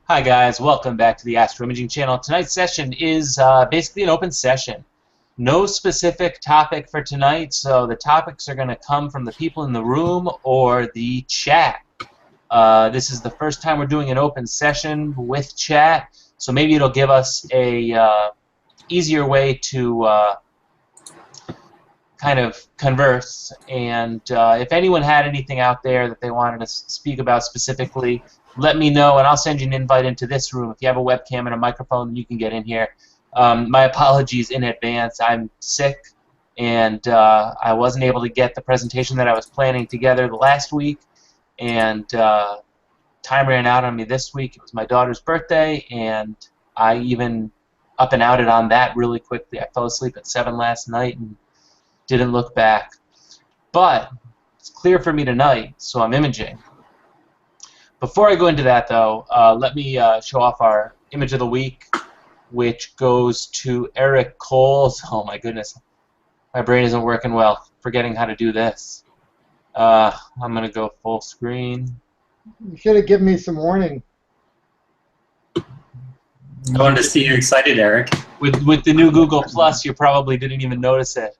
Hi guys, welcome back to the Astro Imaging channel. Tonight's session is basically an open session. No specific topic for tonight, so the topics are going to come from the people in the room or the chat. This is the first time we're doing an open session with chat, so maybe it'll give us a easier way to kind of converse. And if anyone had anything out there that they wanted to speak about specifically, let me know, and I'll send you an invite into this room. If you have a webcam and a microphone, you can get in here. My apologies in advance. I'm sick, and I wasn't able to get the presentation that I was planning together the last week, and time ran out on me this week. It was my daughter's birthday, and I even up and outed on that really quickly. I fell asleep at 7 last night and didn't look back. But it's clear for me tonight, so I'm imaging. Before I go into that, though, let me show off our image of the week, which goes to Eric Coles. Oh my goodness, my brain isn't working well, forgetting how to do this. I'm going to go full screen. You should have given me some warning. I wanted to see you excited, Eric. With the new Google Plus, you probably didn't even notice it.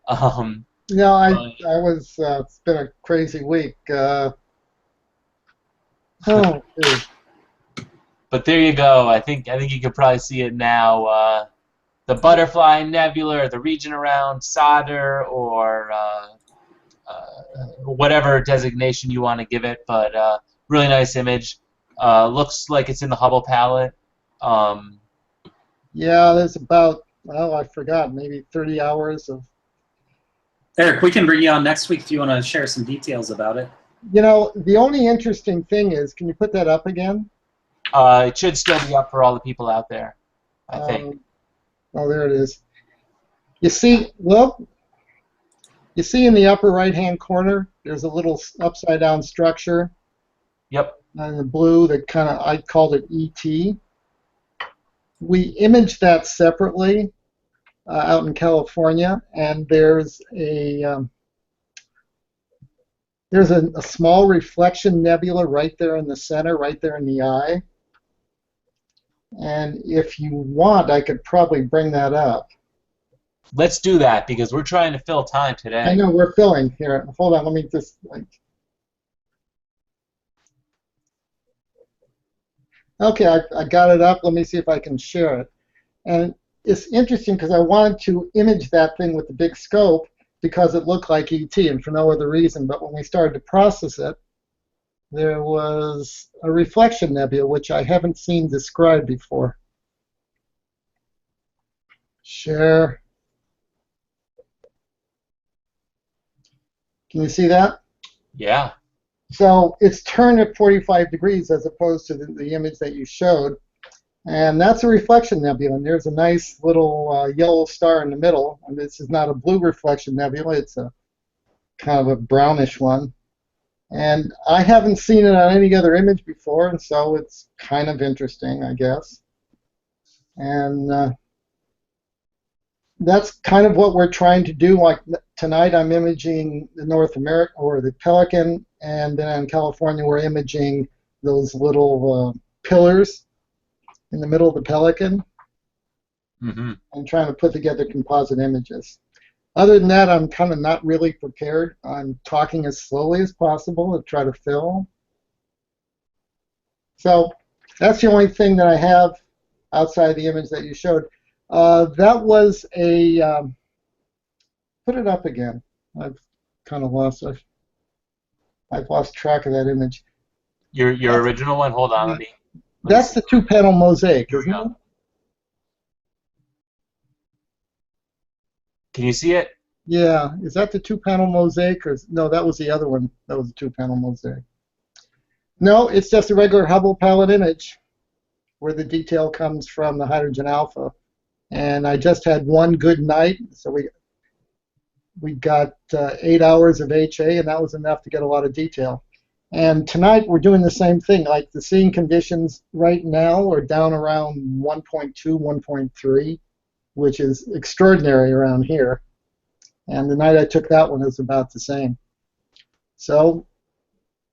No, I was. It's been a crazy week. Oh, dude. But there you go. I think you can probably see it now. The butterfly nebula, or the region around Solder, or whatever designation you want to give it. But really nice image. Looks like it's in the Hubble palette. Yeah, there's about, well, I forgot, maybe 30 hours of. Eric, we can bring you on next week if you want to share some details about it. You know, the only interesting thing is, can you put that up again? It should still be up for all the people out there, I think. Oh, there it is. You see, well, you see in the upper right-hand corner, there's a little upside-down structure. Yep. In the blue, that kind of, I called it ET. We imaged that separately out in California, and there's a small reflection nebula right there in the center, right there in the eye. And if you want, I could probably bring that up. Let's do that, because we're trying to fill time today. I know, we're filling here. Hold on, let me just, okay, I got it up. Let me see if I can share it. And it's interesting because I wanted to image that thing with the big scope because it looked like ET and for no other reason. But when we started to process it, there was a reflection nebula, which I haven't seen described before. Share. Can you see that? Yeah. So it's turned at 45 degrees as opposed to the image that you showed. And that's a reflection nebula. And there's a nice little yellow star in the middle. And this is not a blue reflection nebula. It's a kind of a brownish one. And I haven't seen it on any other image before, and so it's kind of interesting, I guess. And that's kind of what we're trying to do. Like tonight, I'm imaging the North America, or the pelican, and then in California, we're imaging those little pillars in the middle of the pelican, and trying to put together composite images. Other than that, I'm kind of not really prepared. I'm talking as slowly as possible to try to fill. So that's the only thing that I have outside the image that you showed. That was a, put it up again. I've kind of lost it. I've lost track of that image. Your original one? Hold on, let me that's the two-panel mosaic, isn't it? Can you see it? Yeah. Is that the two-panel mosaic? Or no, that was the other one. That was the two-panel mosaic. No, it's just a regular Hubble palette image where the detail comes from the hydrogen alpha. And I just had one good night, so we got 8 hours of HA, and that was enough to get a lot of detail. And tonight we're doing the same thing. Like the seeing conditions right now are down around 1.2, 1.3, which is extraordinary around here. And the night I took that one is about the same. So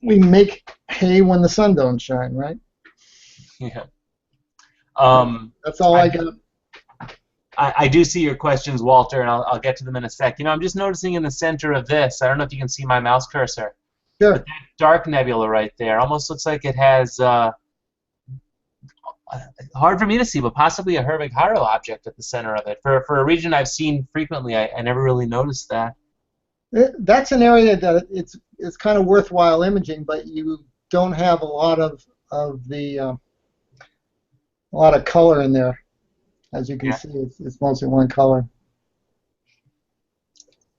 we make hay when the sun don't shine, right? Yeah. That's all I got. I do see your questions, Walter, and I'll get to them in a sec. You know, I'm just noticing in the center of this, I don't know if you can see my mouse cursor, Sure. but that dark nebula right there almost looks like it has, hard for me to see, but possibly a Herbig-Haro object at the center of it. For a region I've seen frequently, I never really noticed that. That's an area that it's kind of worthwhile imaging, but you don't have a lot of color in there. As you can see, it's mostly one color.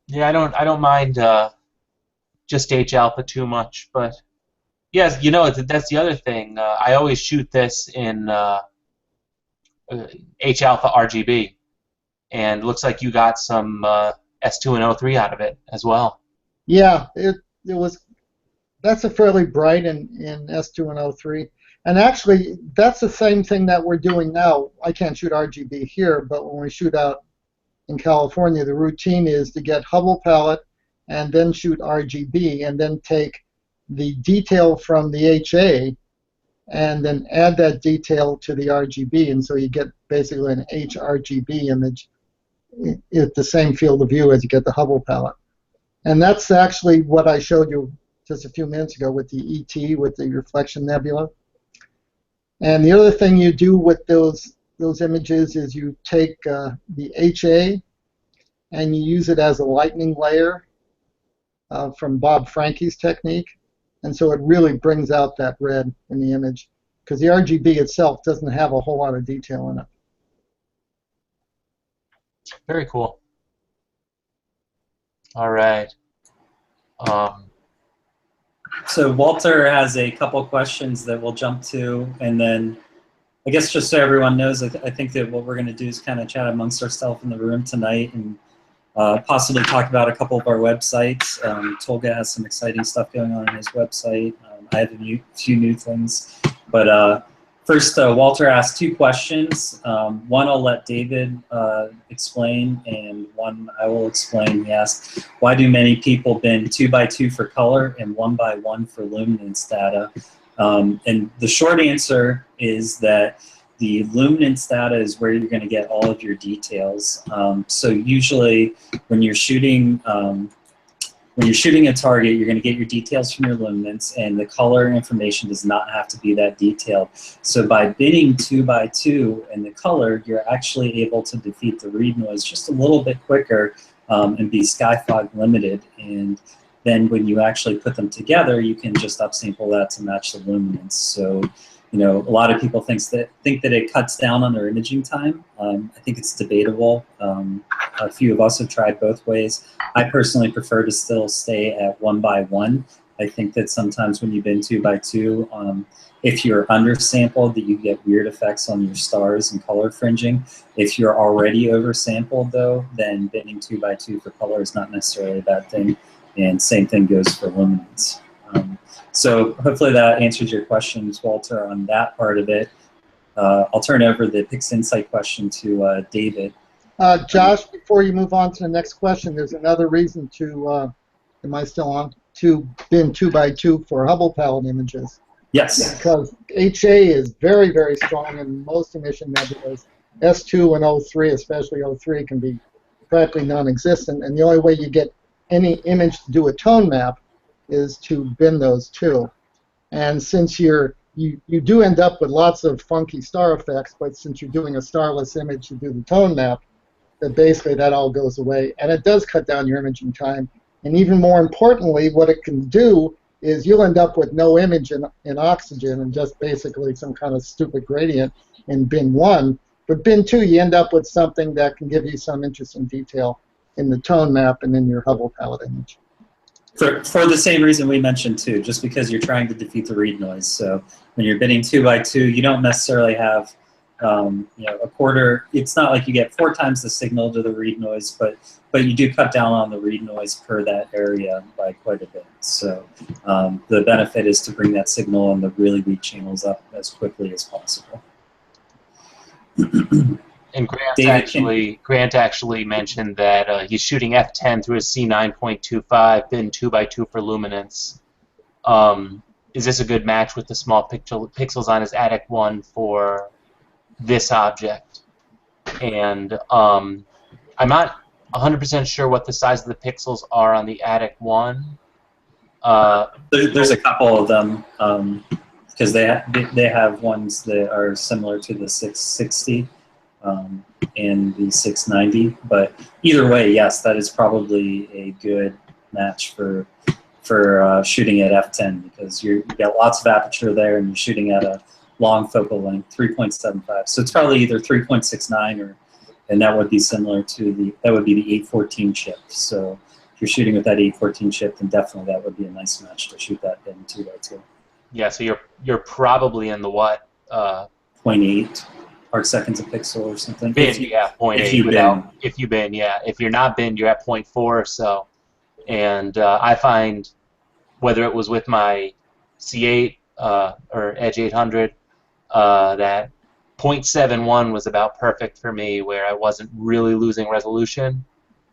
Yeah, I don't mind just H alpha too much, but yes, you know that's the other thing. I always shoot this in H alpha RGB, and it looks like you got some S2 and O3 out of it as well. Yeah, that's a fairly bright in S2 and O3. And actually, that's the same thing that we're doing now. I can't shoot RGB here, but when we shoot out in California, the routine is to get Hubble palette and then shoot RGB and then take the detail from the HA and then add that detail to the RGB. And so you get basically an HRGB image at the same field of view as you get the Hubble palette. And that's actually what I showed you just a few minutes ago with the ET, with the reflection nebula. And the other thing you do with those images is you take the HA and you use it as a lightning layer from Bob Frankie's technique. And so it really brings out that red in the image because the RGB itself doesn't have a whole lot of detail in it. Very cool. All right. So Walter has a couple questions that we'll jump to, and then I guess just so everyone knows, I think that what we're going to do is kind of chat amongst ourselves in the room tonight and possibly talk about a couple of our websites. Tolga has some exciting stuff going on his website. I have a few new things. But first, Walter asked two questions. One I'll let David explain, and one I will explain. He asked, why do many people bin 2x2 for color and 1x1 for luminance data? And the short answer is that the luminance data is where you're going to get all of your details. So usually when you're shooting a target, you're going to get your details from your luminance, and the color information does not have to be that detailed. So by binning 2x2 in the color, you're actually able to defeat the read noise just a little bit quicker and be sky fog limited. And then when you actually put them together, you can just upsample that to match the luminance. So, you know, a lot of people think that it cuts down on their imaging time. I think it's debatable. A few of us have tried both ways. I personally prefer to still stay at 1x1. I think that sometimes when you bin 2x2, if you're undersampled, that you get weird effects on your stars and color fringing. If you're already oversampled, though, then binning 2x2 for color is not necessarily a bad thing. And same thing goes for luminance. So hopefully that answers your questions, Walter, on that part of it. I'll turn over the PixInsight question to David. Josh, before you move on to the next question, there's another reason to, am I still on, to bin 2x2 for Hubble palette images. Yes. Because HA is very, very strong in most emission nebulas. S2 and O3, especially O3, can be practically non-existent, and the only way you get any image to do a tone map is to bin those two. And since you do end up with lots of funky star effects, but since you're doing a starless image to do the tone map, that basically that all goes away. And it does cut down your imaging time. And even more importantly, what it can do is you'll end up with no image in oxygen and just basically some kind of stupid gradient in bin 1. But bin 2, you end up with something that can give you some interesting detail in the tone map and in your Hubble palette image. For the same reason we mentioned too, just because you're trying to defeat the read noise. So when you're binning 2x2, you don't necessarily have a quarter. It's not like you get 4 times the signal to the read noise, but you do cut down on the read noise per that area by quite a bit. So the benefit is to bring that signal on the really weak channels up as quickly as possible. And Grant actually mentioned that he's shooting F10 through a C9.25, bin 2x2 for luminance. is this a good match with the small pixels on his Attic 1 for this object? And I'm not 100% sure what the size of the pixels are on the Attic 1. There's a couple of them because they have ones that are similar to the 660 and the 690. But either way, yes, that is probably a good match for shooting at f10 because you got lots of aperture there and you're shooting at a long focal length, 3.75. So it's probably either 3.69 and that would be similar to the 814 chip. So if you're shooting with that 814 chip, then definitely that would be a nice match to shoot that in 2x2. Yeah, so you're probably in the what? 0.8 arc seconds a pixel or something. Bin, yeah, 0.8. If you bin. If you bin, yeah. If you're not bin, you're at 0.4 or so. And I find whether it was with my C8 or Edge 800, that 0.71 was about perfect for me, where I wasn't really losing resolution,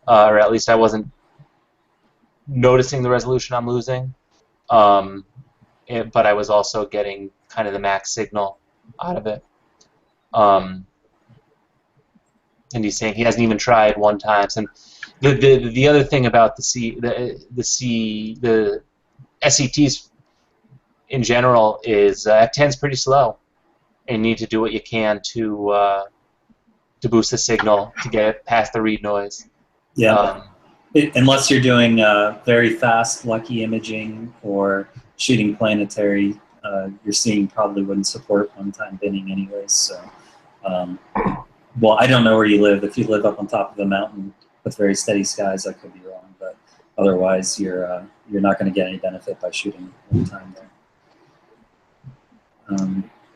or at least I wasn't noticing the resolution I'm losing. But I was also getting kind of the max signal out of it. And he's saying he hasn't even tried one time. And the other thing about the SETs in general is F10's pretty slow, and you need to do what you can to boost the signal to get it past the read noise. Yeah. Unless you're doing very fast, lucky imaging or shooting planetary, your seeing probably wouldn't support one-time binning anyways. So, well, I don't know where you live. If you live up on top of a mountain with very steady skies, I could be wrong. But otherwise, you're not going to get any benefit by shooting one time there.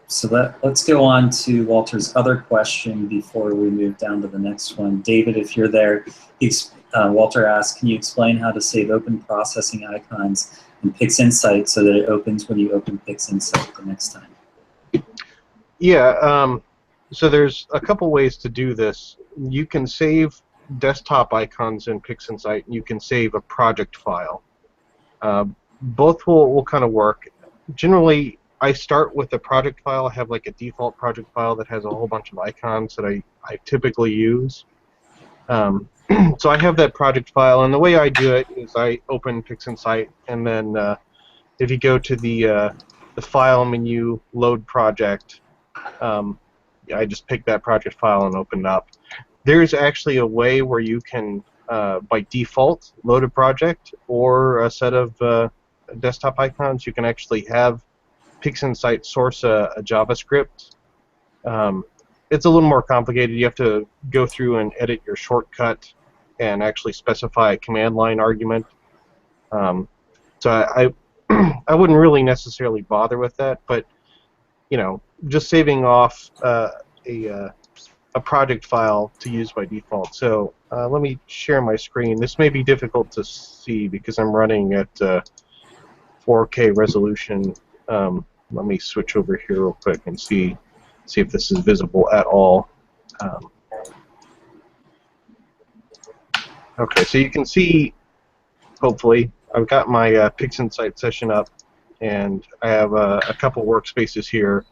So let's go on to Walter's other question before we move down to the next one. David, if you're there, Walter asks, can you explain how to save open processing icons in PixInsight so that it opens when you open PixInsight the next time? Yeah, so there's a couple ways to do this. You can save desktop icons in PixInsight, and you can save a project file. Both will kind of work. Generally, I start with a project file. I have like a default project file that has a whole bunch of icons that I typically use. So I have that project file, and the way I do it is I open PixInsight, and then if you go to the file menu, load project, I just pick that project file and open it up. There's actually a way where you can, by default, load a project or a set of desktop icons. You can actually have PixInsight source a JavaScript. It's a little more complicated. You have to go through and edit your shortcut and actually specify a command line argument. So I wouldn't really necessarily bother with that, but just saving off a project file to use by default. So let me share my screen. This may be difficult to see because I'm running at 4K resolution. Let me switch over here real quick and see if this is visible at all. Okay, so you can see, hopefully, I've got my PixInsight session up, and I have a couple workspaces here,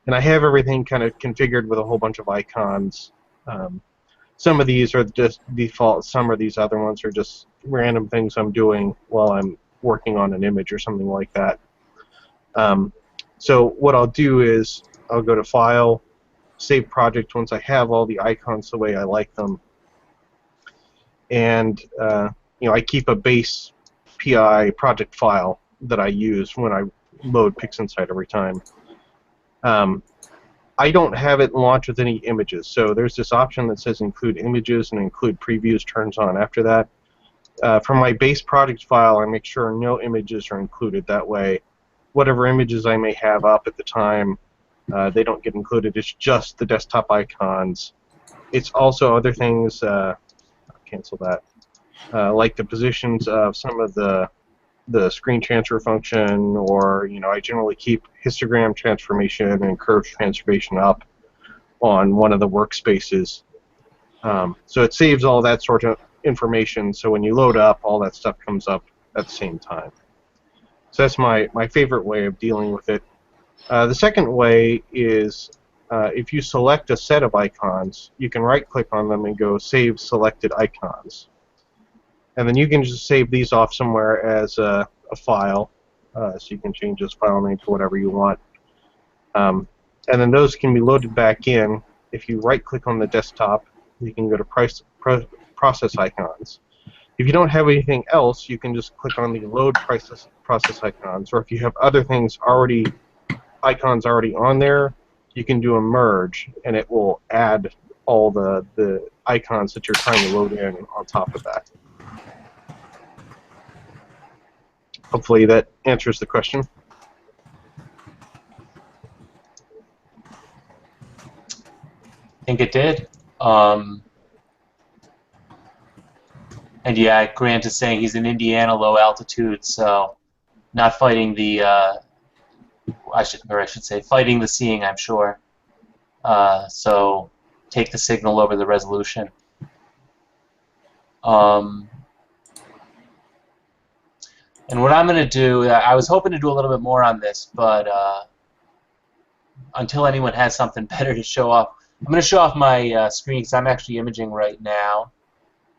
and I have everything kind of configured with a whole bunch of icons. Some of these are just default, some of these other ones are just random things I'm doing while I'm working on an image or something like that. So what I'll do is I'll go to File, Save Project once I have all the icons the way I like them, and I keep a base PI project file that I use when I load PixInsight every time. I don't have it launched with any images, so there's this option that says Include Images, and Include Previews turns on after that. From my base project file, I make sure no images are included. That way, whatever images I may have up at the time, they don't get included. It's just the desktop icons. It's also other things, I'll cancel that, like the positions of some of the screen transfer function, or I generally keep histogram transformation and curve transformation up on one of the workspaces. So it saves all that sort of information, so when you load up, all that stuff comes up at the same time. So that's my favorite way of dealing with it. The second way is if you select a set of icons, you can right-click on them and go Save Selected Icons. And then you can just save these off somewhere as a file, so you can change this file name to whatever you want. And then those can be loaded back in. If you right-click on the desktop, you can go to Process Icons. If you don't have anything else, you can just click on the Load Process Icons. Or if you have other things icons already on there, you can do a merge, and it will add all the icons that you're trying to load in on top of that. Hopefully that answers the question. I think it did. And yeah, Grant is saying he's in Indiana, low altitude, so not fighting the I should say fighting the seeing, I'm sure. So take the signal over the resolution. And what I'm going to do, I was hoping to do a little bit more on this, but until anyone has something better to show off, I'm going to show off my screen because I'm actually imaging right now.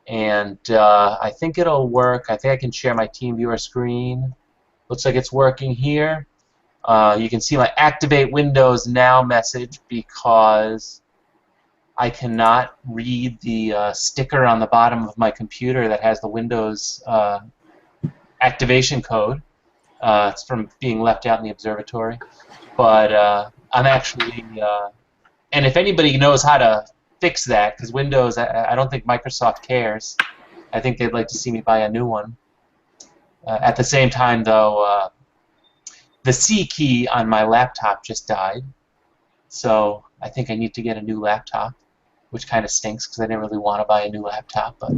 And I think it'll work. I think I can share my TeamViewer screen. Looks like it's working here. You can see my Activate Windows Now message because I cannot read the sticker on the bottom of my computer that has the Windows activation code. It's from being left out in the observatory. But I'm actually, and if anybody knows how to fix that, because Windows, I don't think Microsoft cares. I think they'd like to see me buy a new one. At the same time, though, the C key on my laptop just died, so I think I need to get a new laptop, which kind of stinks because I didn't really want to buy a new laptop, but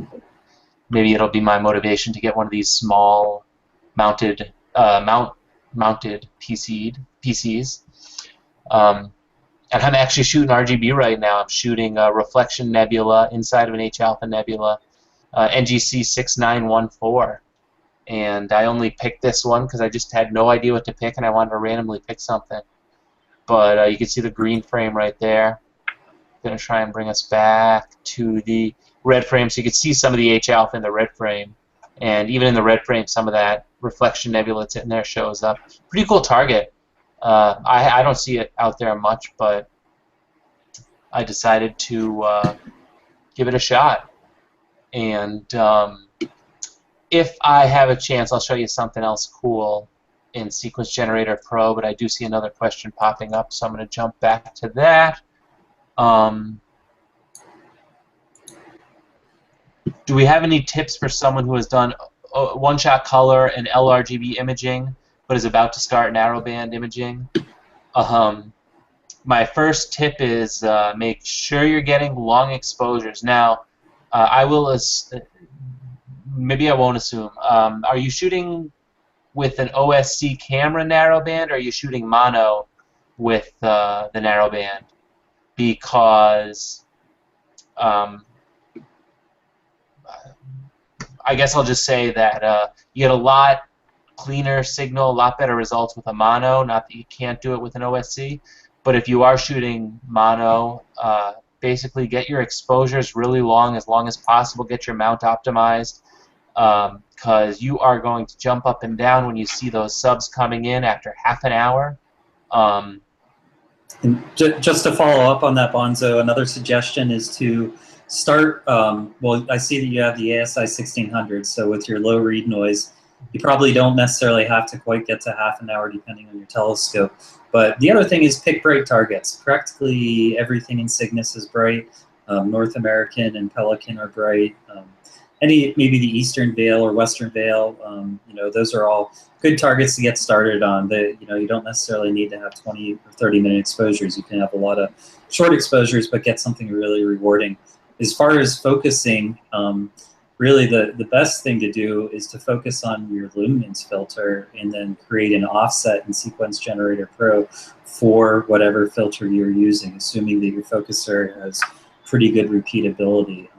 maybe it'll be my motivation to get one of these small mounted PCs. And I'm actually shooting RGB right now. I'm shooting a Reflection Nebula inside of an H-alpha nebula, NGC 6914. And I only picked this one because I just had no idea what to pick, and I wanted to randomly pick something. But you can see the green frame right there. I'm going to try and bring us back to the red frame so you can see some of the H-alpha in the red frame. And even in the red frame, some of that Reflection Nebula that's in there shows up. Pretty cool target. I don't see it out there much, but I decided to give it a shot. And if I have a chance, I'll show you something else cool in Sequence Generator Pro, but I do see another question popping up, so I'm going to jump back to that. Do we have any tips for someone who has done one-shot color and LRGB imaging but is about to start narrowband imaging? My first tip is make sure you're getting long exposures. Now, I will maybe I won't assume. Are you shooting with an OSC camera narrowband, or are you shooting mono with the narrowband? Because I guess I'll just say that you get a lot cleaner signal, a lot better results with a mono. Not that you can't do it with an OSC, but if you are shooting mono, basically get your exposures really long as possible. Get your mount optimized, because you are going to jump up and down when you see those subs coming in after half an hour. And just to follow up on that, Bonzo, another suggestion is to start, well, I see that you have the ASI 1600, so with your low read noise, you probably don't necessarily have to quite get to half an hour depending on your telescope. But the other thing is pick bright targets. Practically everything in Cygnus is bright. North American and Pelican are bright. Maybe the Eastern Veil or Western Veil, you know, those are all good targets to get started on. You know, you don't necessarily need to have 20 or 30-minute exposures. You can have a lot of short exposures, but get something really rewarding. As far as focusing, really the best thing to do is to focus on your luminance filter and then create an offset in Sequence Generator Pro for whatever filter you're using, assuming that your focuser has pretty good repeatability.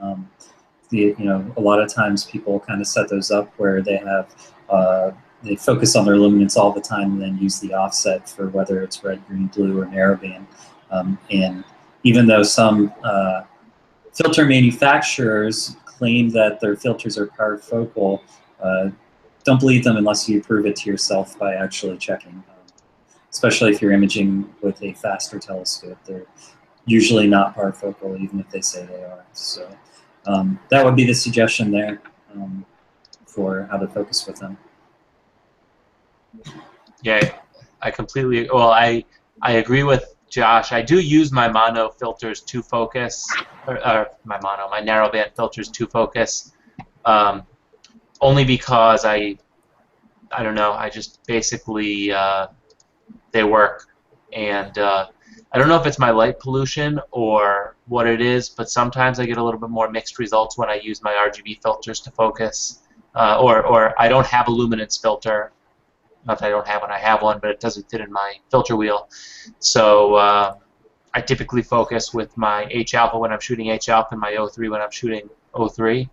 You know, a lot of times people kind of set those up where they have they focus on their luminance all the time and then use the offset for whether it's red, green, blue, or narrowband. And even though some filter manufacturers claim that their filters are parafocal, don't believe them unless you prove it to yourself by actually checking. Especially if you're imaging with a faster telescope, they're usually not parafocal, even if they say they are. So that would be the suggestion there for how to focus with them. Yeah, I completely. Well, I agree with Josh. I do use my mono filters to focus, or my narrowband filters to focus, only because I don't know. I just basically they work, and I don't know if it's my light pollution or what it is, but sometimes I get a little bit more mixed results when I use my RGB filters to focus, or I don't have a luminance filter. Not that I don't have one, I have one, but it doesn't fit in my filter wheel. So I typically focus with my H-alpha when I'm shooting H-alpha and my O3 when I'm shooting O3.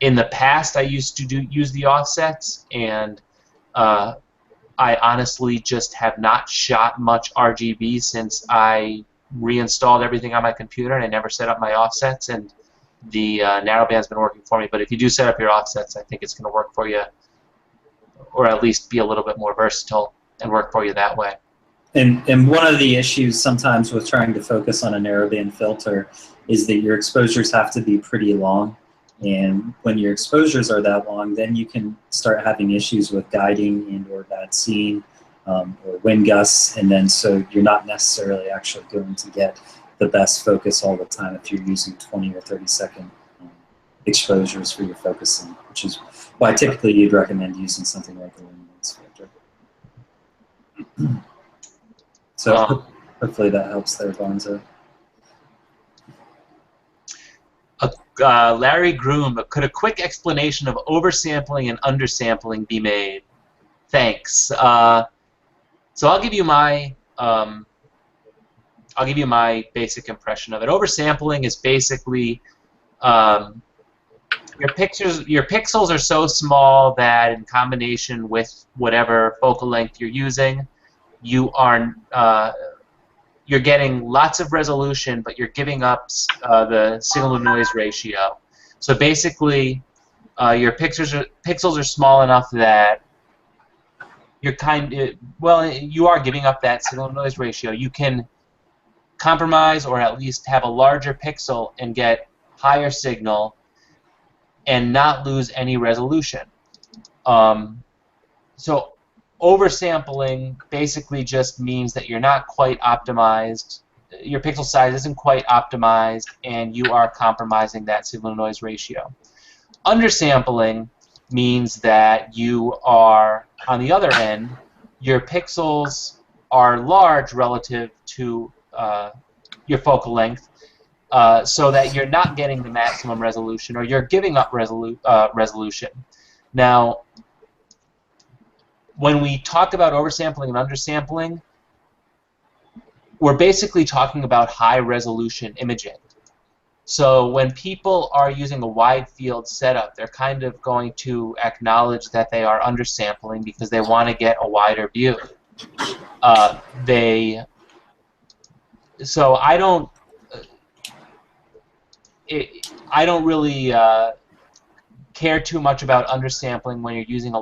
In the past, I used to use the offsets, and I honestly just have not shot much RGB since I reinstalled everything on my computer, and I never set up my offsets, and the narrowband's been working for me. But if you do set up your offsets, I think it's going to work for you, or at least be a little bit more versatile and work for you that way. And one of the issues sometimes with trying to focus on a narrowband filter is that your exposures have to be pretty long. And when your exposures are that long, then you can start having issues with guiding and or bad seeing or wind gusts. And then so you're not necessarily actually going to get the best focus all the time if you're using 20 or 30-second exposures for your focusing, which is why typically you'd recommend using something like a luminance filter. So hopefully that helps there, Bonzo. Larry Groom, could a quick explanation of oversampling and undersampling be made? Thanks. So I'll give you my basic impression of it. Oversampling is basically your pixels are so small that in combination with whatever focal length you're using, you're getting lots of resolution, but you're giving up the signal-to-noise ratio. So basically, your pixels are small enough that you're you are giving up that signal-to-noise ratio. You can compromise or at least have a larger pixel and get higher signal and not lose any resolution. So oversampling basically just means that you're not quite optimized, your pixel size isn't quite optimized, and you are compromising that signal-to-noise ratio. Undersampling means that you are, on the other end, your pixels are large relative to your focal length, so that you're not getting the maximum resolution, or you're giving up resolution. Now, when we talk about oversampling and undersampling, we're basically talking about high-resolution imaging. So when people are using a wide field setup, they're kind of going to acknowledge that they are undersampling because they want to get a wider view. So I don't really care too much about undersampling when you're using a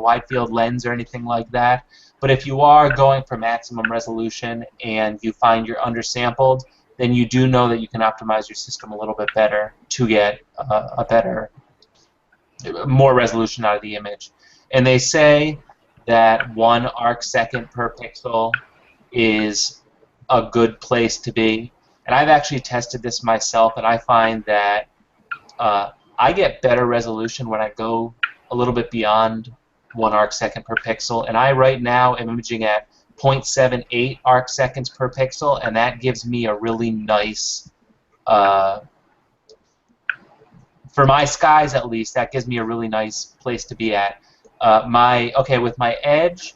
wide field lens or anything like that. But if you are going for maximum resolution and you find you're undersampled, then you do know that you can optimize your system a little bit better to get more resolution out of the image. And they say that 1 arc second per pixel is a good place to be. And I've actually tested this myself, and I find that I get better resolution when I go a little bit beyond 1 arc second per pixel. And I right now am imaging at 0.78 arc seconds per pixel, and that gives me a really nice, for my skies at least, that gives me a really nice place to be at. With my edge,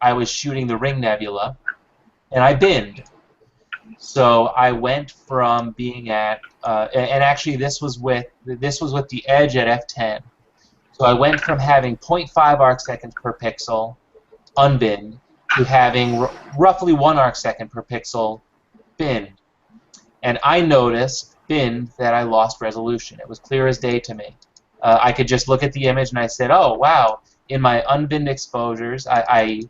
I was shooting the Ring Nebula, and I binned. So I went from being at, and actually this was with the edge at f10. So I went from having 0.5 arc seconds per pixel unbinned to having roughly 1 arc second per pixel binned. And I noticed, binned, that I lost resolution. It was clear as day to me. I could just look at the image and I said, oh, wow, in my unbinned exposures, I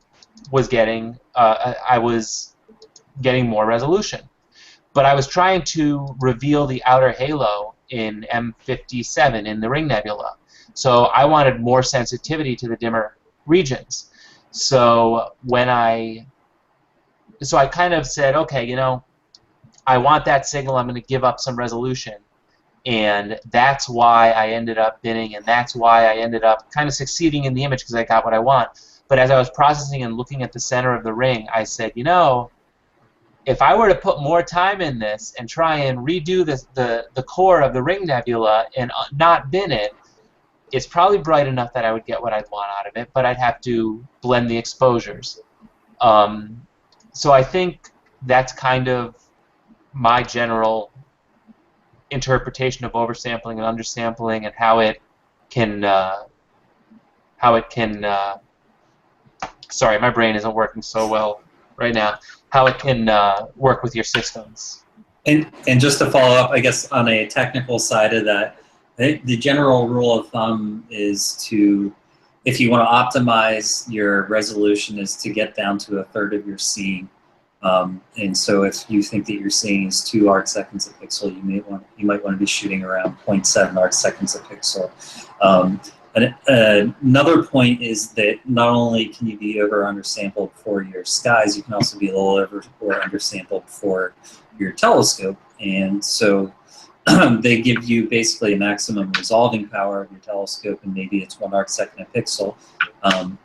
was getting more resolution. But I was trying to reveal the outer halo in M57 in the Ring Nebula. So I wanted more sensitivity to the dimmer regions. So I kind of said, okay, you know, I want that signal, I'm going to give up some resolution. And that's why I ended up binning, and that's why I ended up kind of succeeding in the image, because I got what I want. But as I was processing and looking at the center of the ring, I said, you know, if I were to put more time in this and try and redo the core of the Ring Nebula and not bin it, it's probably bright enough that I would get what I'd want out of it, but I'd have to blend the exposures. So I think that's kind of my general interpretation of oversampling and undersampling, and how it can sorry, my brain isn't working so well right now. How it can work with your systems. And just to follow up, I guess on a technical side of that, I think the general rule of thumb is to, if you want to optimize your resolution, is to get down to 1/3 of your seeing. And so if you think that your seeing is 2 arc seconds a pixel, you might want to be shooting around 0.7 arc seconds a pixel. Another point is that not only can you be over undersampled for your skies, you can also be a little over or undersampled for your telescope. And so they give you basically a maximum resolving power of your telescope, and maybe it's 1 arc second a pixel.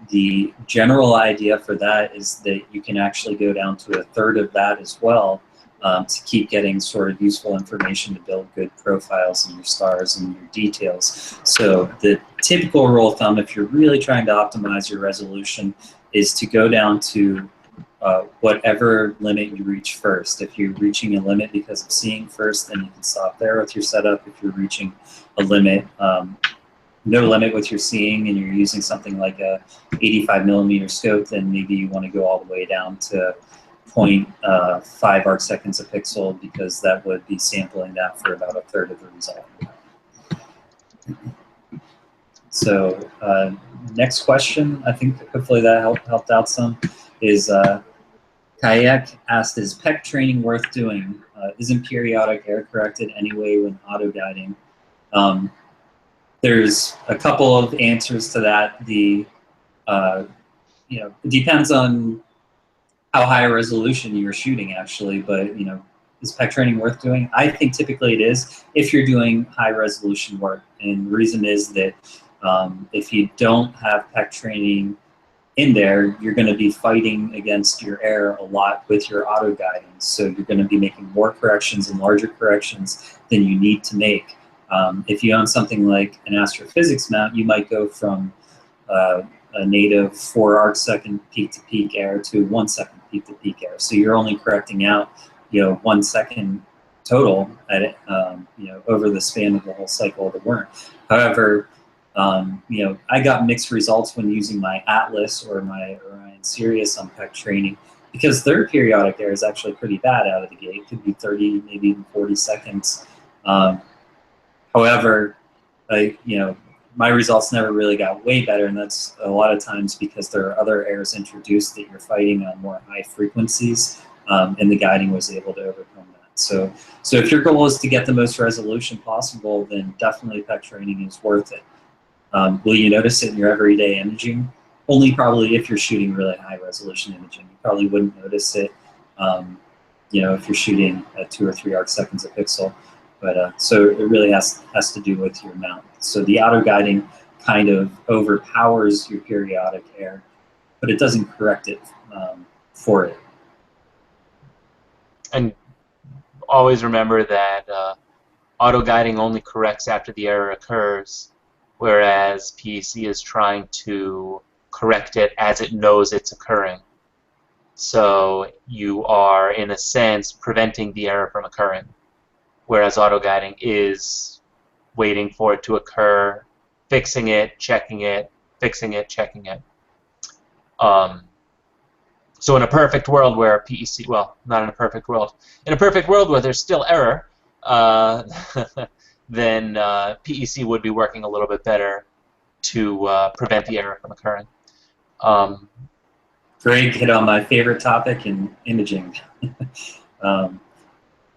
The general idea for that is that you can actually go down to 1/3 of that as well, to keep getting sort of useful information to build good profiles in your stars and your details. So the typical rule of thumb, if you're really trying to optimize your resolution, is to go down to whatever limit you reach first. If you're reaching a limit because of seeing first, then you can stop there with your setup. If you're reaching a limit, no limit with your seeing, and you're using something like a 85mm scope, then maybe you want to go all the way down to 0.5 arc seconds a pixel, because that would be sampling that for about 1/3 of the result. So next question, I think hopefully that helped out some, is Kayak asked, is PEC training worth doing? Isn't periodic error corrected anyway when auto-guiding? There's a couple of answers to that. It depends on how high a resolution you're shooting, actually, but is PEC training worth doing? I think typically it is if you're doing high resolution work, and the reason is that if you don't have PEC training in there, you're going to be fighting against your error a lot with your auto guiding. So you're going to be making more corrections and larger corrections than you need to make. If you own something like an astrophysics mount, you might go from a native 4 arc second peak to peak error to 1 second peak to peak error. So you're only correcting out 1 second total at over the span of the whole cycle of the worm. However, I got mixed results when using my Atlas or my Orion Sirius on PEC training, because their periodic error is actually pretty bad out of the gate. It could be 30, maybe even 40 seconds. However, my results never really got way better, and that's a lot of times because there are other errors introduced that you're fighting on more high frequencies, and the guiding was able to overcome that. So if your goal is to get the most resolution possible, then definitely PEC training is worth it. Will you notice it in your everyday imaging? Only probably if you're shooting really high resolution imaging. You probably wouldn't notice it, if you're shooting at 2 or 3 arc seconds a pixel. But so it really has to do with your mount. So the auto guiding kind of overpowers your periodic error, but it doesn't correct it for it. And always remember that auto guiding only corrects after the error occurs, whereas PEC is trying to correct it as it knows it's occurring. So you are, in a sense, preventing the error from occurring, whereas auto-guiding is waiting for it to occur fixing it, checking it, fixing it, checking it. So in a perfect world where PEC, well, not in a perfect world, in a perfect world where there's still error, then PEC would be working a little bit better to prevent the error from occurring. Greg hit on my favorite topic in imaging.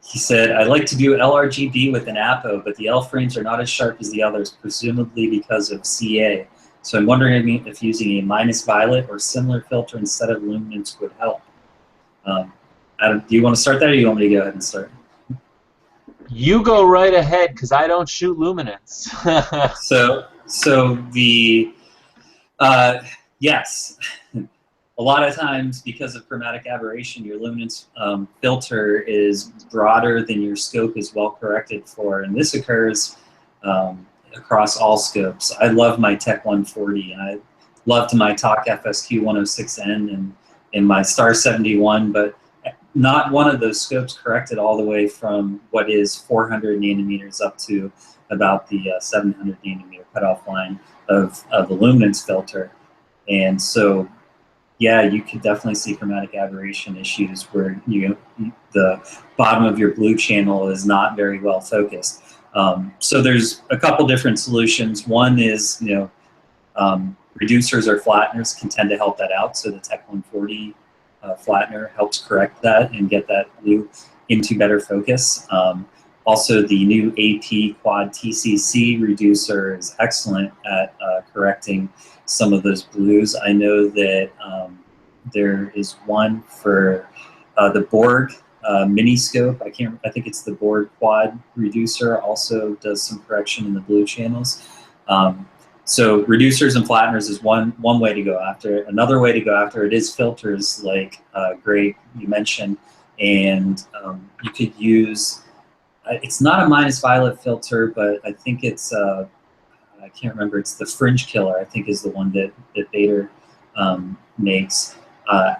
He said, I'd like to do LRGB with an APO, but the L frames are not as sharp as the others, presumably because of CA. So I'm wondering if using a minus violet or similar filter instead of luminance would help. Adam, do you want to start that, or do you want me to go ahead and start? You go right ahead, because I don't shoot luminance. So the yes, a lot of times because of chromatic aberration, your luminance filter is broader than your scope is well corrected for, and this occurs across all scopes. I love my Tech 140, and I loved my TOC FSQ 106N and my Star 71, but not one of those scopes corrected all the way from what is 400 nanometers up to about the 700 nanometer cutoff line of the luminance filter. And so, yeah, you could definitely see chromatic aberration issues where the bottom of your blue channel is not very well focused. So there's a couple different solutions. One is, reducers or flatteners can tend to help that out. So the Tech 140 flattener helps correct that and get that blue into better focus. Also, the new AP Quad TCC reducer is excellent at correcting some of those blues. I know that there is one for the Borg mini scope. I think it's the Borg Quad reducer. Also does some correction in the blue channels. So reducers and flatteners is one way to go after it. Another way to go after it is filters, like Greg, you mentioned, and you could use. It's not a minus violet filter, but I think it's. I can't remember. It's the Fringe Killer, I think, is the one that Bader makes.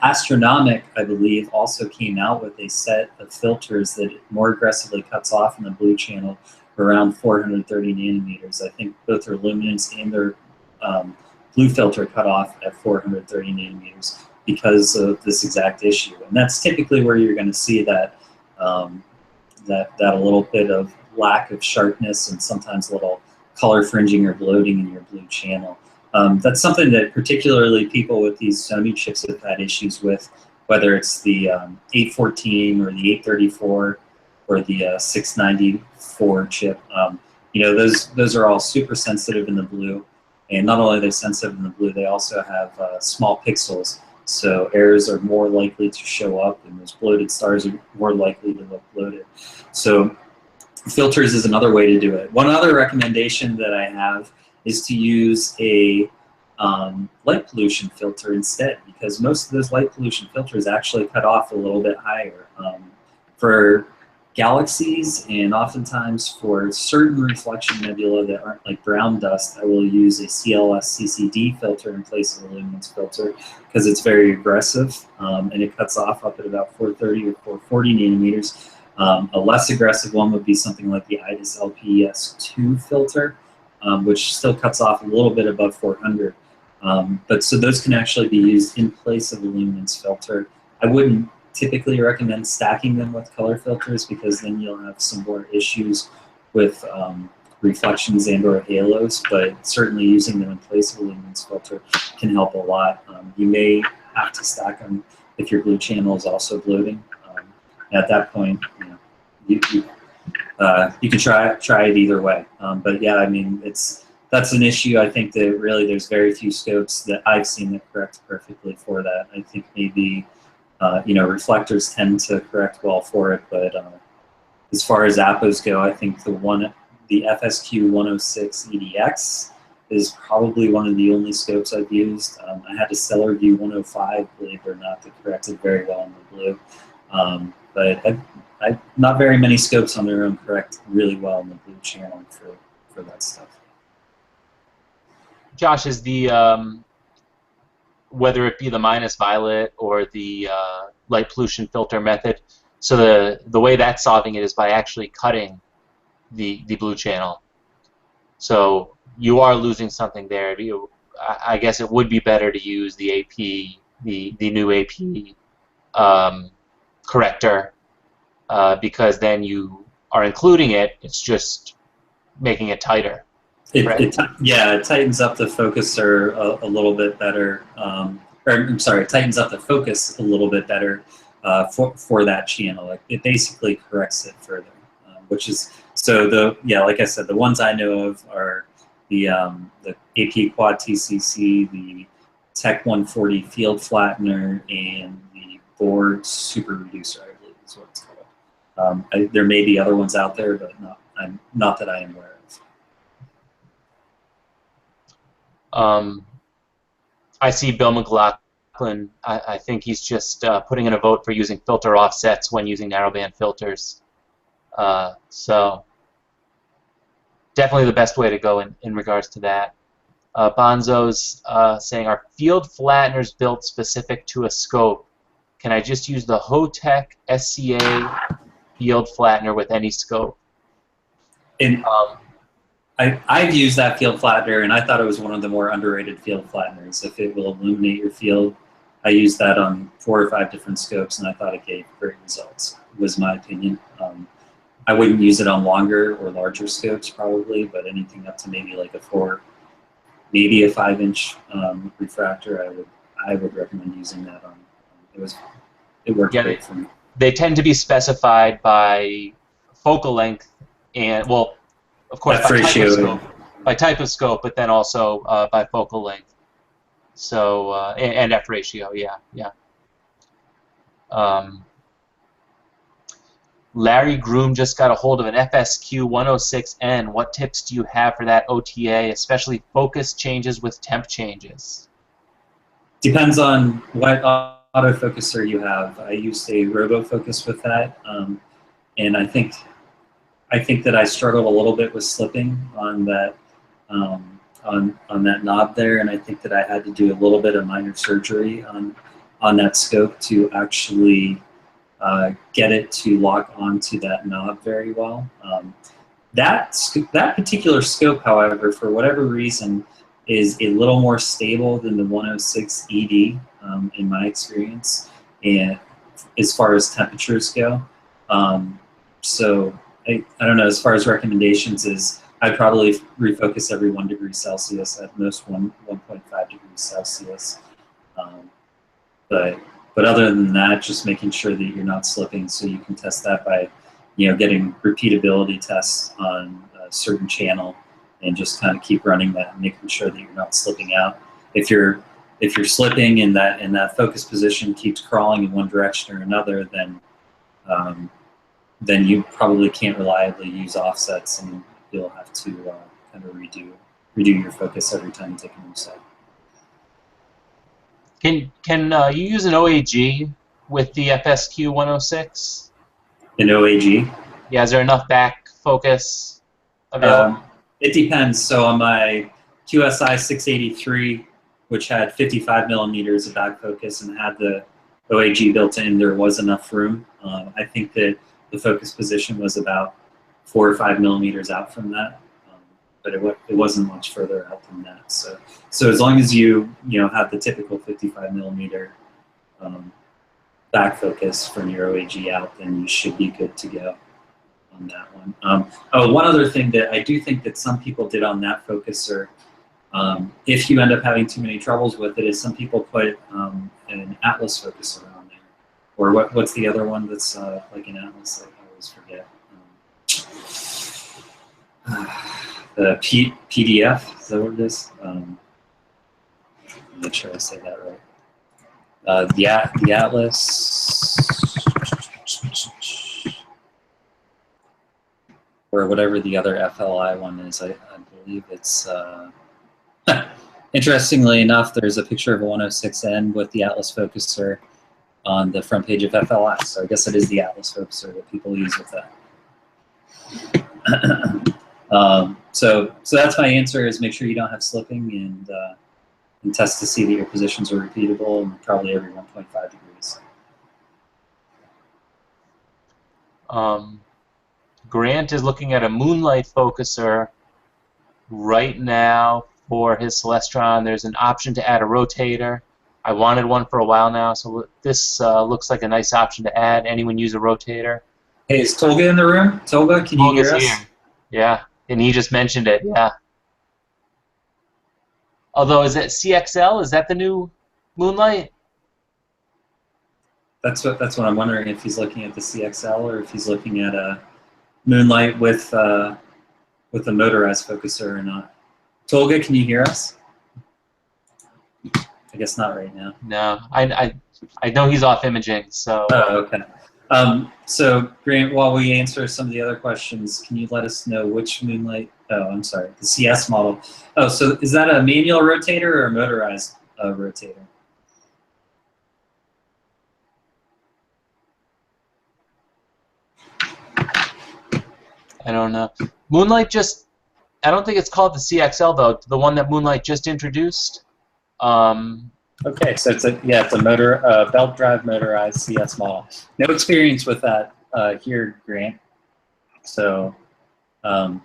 Astronomic, I believe, also came out with a set of filters that more aggressively cuts off in the blue channel around 430 nanometers. I think both their luminance and their blue filter cut off at 430 nanometers because of this exact issue. And that's typically where you're going to see that that a little bit of lack of sharpness and sometimes a little color fringing or bloating in your blue channel. That's something that particularly people with these Sony chips have had issues with, whether it's the 814 or the 834 or the 694 chip. Those are all super sensitive in the blue, and not only are they sensitive in the blue, they also have small pixels, so errors are more likely to show up, and those bloated stars are more likely to look bloated. So filters is another way to do it. One other recommendation that I have is to use a light pollution filter instead, because most of those light pollution filters actually cut off a little bit higher. For galaxies and oftentimes for certain reflection nebula that aren't like brown dust, I will use a CLS CCD filter in place of a luminance filter because it's very aggressive and it cuts off up at about 430 or 440 nanometers. A less aggressive one would be something like the IDIS LPS2 filter, which still cuts off a little bit above 400. But so those can actually be used in place of a luminance filter. I wouldn't typically recommend stacking them with color filters because then you'll have some more issues with reflections and or halos, but certainly using them in place of a luminance filter can help a lot. You may have to stack them if your blue channel is also bloating. At that point, you can try it either way. But yeah, I mean, that's an issue. I think that really there's very few scopes that I've seen that correct perfectly for that. I think maybe reflectors tend to correct well for it, but as far as APOs go, I think the FSQ 106 EDX is probably one of the only scopes I've used. I had a Stellar View 105, believe it or not, that corrected very well in the blue. But not very many scopes on their own correct really well in the blue channel for that stuff. Josh, is the whether it be the minus violet or the light pollution filter method, so the way that's solving it is by actually cutting the blue channel. So you are losing something there. I guess it would be better to use the AP, the new AP corrector, because then you are including it. It's just making it tighter. Yeah, it tightens up the focuser a little bit better. Or I'm sorry, it tightens up the focus a little bit better for that channel. Like, it basically corrects it further, which is like I said, the ones I know of are the AP Quad TCC, the Tech 140 Field Flattener, and the Board Super Reducer, I believe is what it's called. There may be other ones out there, but not that I am aware of. I see Bill McLaughlin. I think he's just putting in a vote for using filter offsets when using narrowband filters. So definitely the best way to go in regards to that. Bonzo's saying, are field flatteners built specific to a scope? Can I just use the Hotech SCA field flattener with any scope? I've used that field flattener, and I thought it was one of the more underrated field flatteners. If it will illuminate your field, I used that on 4 or 5 different scopes, and I thought it gave great results, was my opinion. I wouldn't use it on longer or larger scopes probably, but anything up to maybe like a 4, maybe a 5-inch refractor, I would recommend using that on. It worked great for me. They tend to be specified by focal length and, well, of course, by type of scope, but then also by focal length. So and F ratio, yeah. Larry Groom just got a hold of an FSQ 106N. What tips do you have for that OTA, especially focus changes with temp changes? Depends on what autofocuser you have. I used a RoboFocus with that, and I think that I struggled a little bit with slipping on that on that knob there, and I think that I had to do a little bit of minor surgery on that scope to actually get it to lock onto that knob very well. That particular scope, however, for whatever reason, is a little more stable than the 106 ED in my experience, and as far as temperatures go. So I don't know, as far as recommendations is, I'd probably refocus every 1 degree Celsius, at most 1.5 degrees Celsius. But other than that, just making sure that you're not slipping, so you can test that by, getting repeatability tests on a certain channel, and just kind of keep running that and making sure that you're not slipping out. If you're slipping and that focus position keeps crawling in one direction or another, then you probably can't reliably use offsets, and you'll have to kind of redo your focus every time you take a new set. Can you use an OAG with the FSQ 106? An OAG? Yeah, is there enough back focus available? It depends. So on my QSI 683, which had 55 millimeters of back focus and had the OAG built in, there was enough room. I think that the focus position was about 4 or 5 millimeters out from that, but it wasn't much further out than that. So as long as you have the typical 55 millimeter back focus from your OAG out, then you should be good to go on that one. One other thing that I do think that some people did on that focuser, if you end up having too many troubles with it, is some people put an Atlas focuser on there. Or what's the other one that's like an Atlas? I always forget. The PDF, is that what it is? I'm not sure I say that right. The Atlas, or whatever the other FLI one is. I believe it's. Interestingly enough, there's a picture of a 106N with the Atlas focuser on the front page of FLI. So I guess it is the Atlas focuser that people use with that. So that's my answer, is make sure you don't have slipping, and test to see that your positions are repeatable, and probably every 1.5 degrees. Grant is looking at a moonlight focuser right now for his Celestron, there's an option to add a rotator. I wanted one for a while now, so this looks like a nice option to add. Anyone use a rotator? Hey, is Tolga in the room? Tolga, can you hear Tolga's us? here. Yeah, and he just mentioned it, yeah. Although, is it CXL? Is that the new Moonlight? That's what I'm wondering, if he's looking at the CXL or if he's looking at a Moonlight with a motorized focuser or not. Tolga, can you hear us? I guess not right now. No, I know he's off imaging, so. Oh, okay. So Grant, while we answer some of the other questions, can you let us know which Moonlight? Oh, I'm sorry, the CS model. Oh, so is that a manual rotator or a motorized rotator? I don't know. Moonlight just, I don't think it's called the CXL though. The one that Moonlight just introduced. Okay, so it's a motor belt drive motorized CS model. No experience with that here, Grant. So I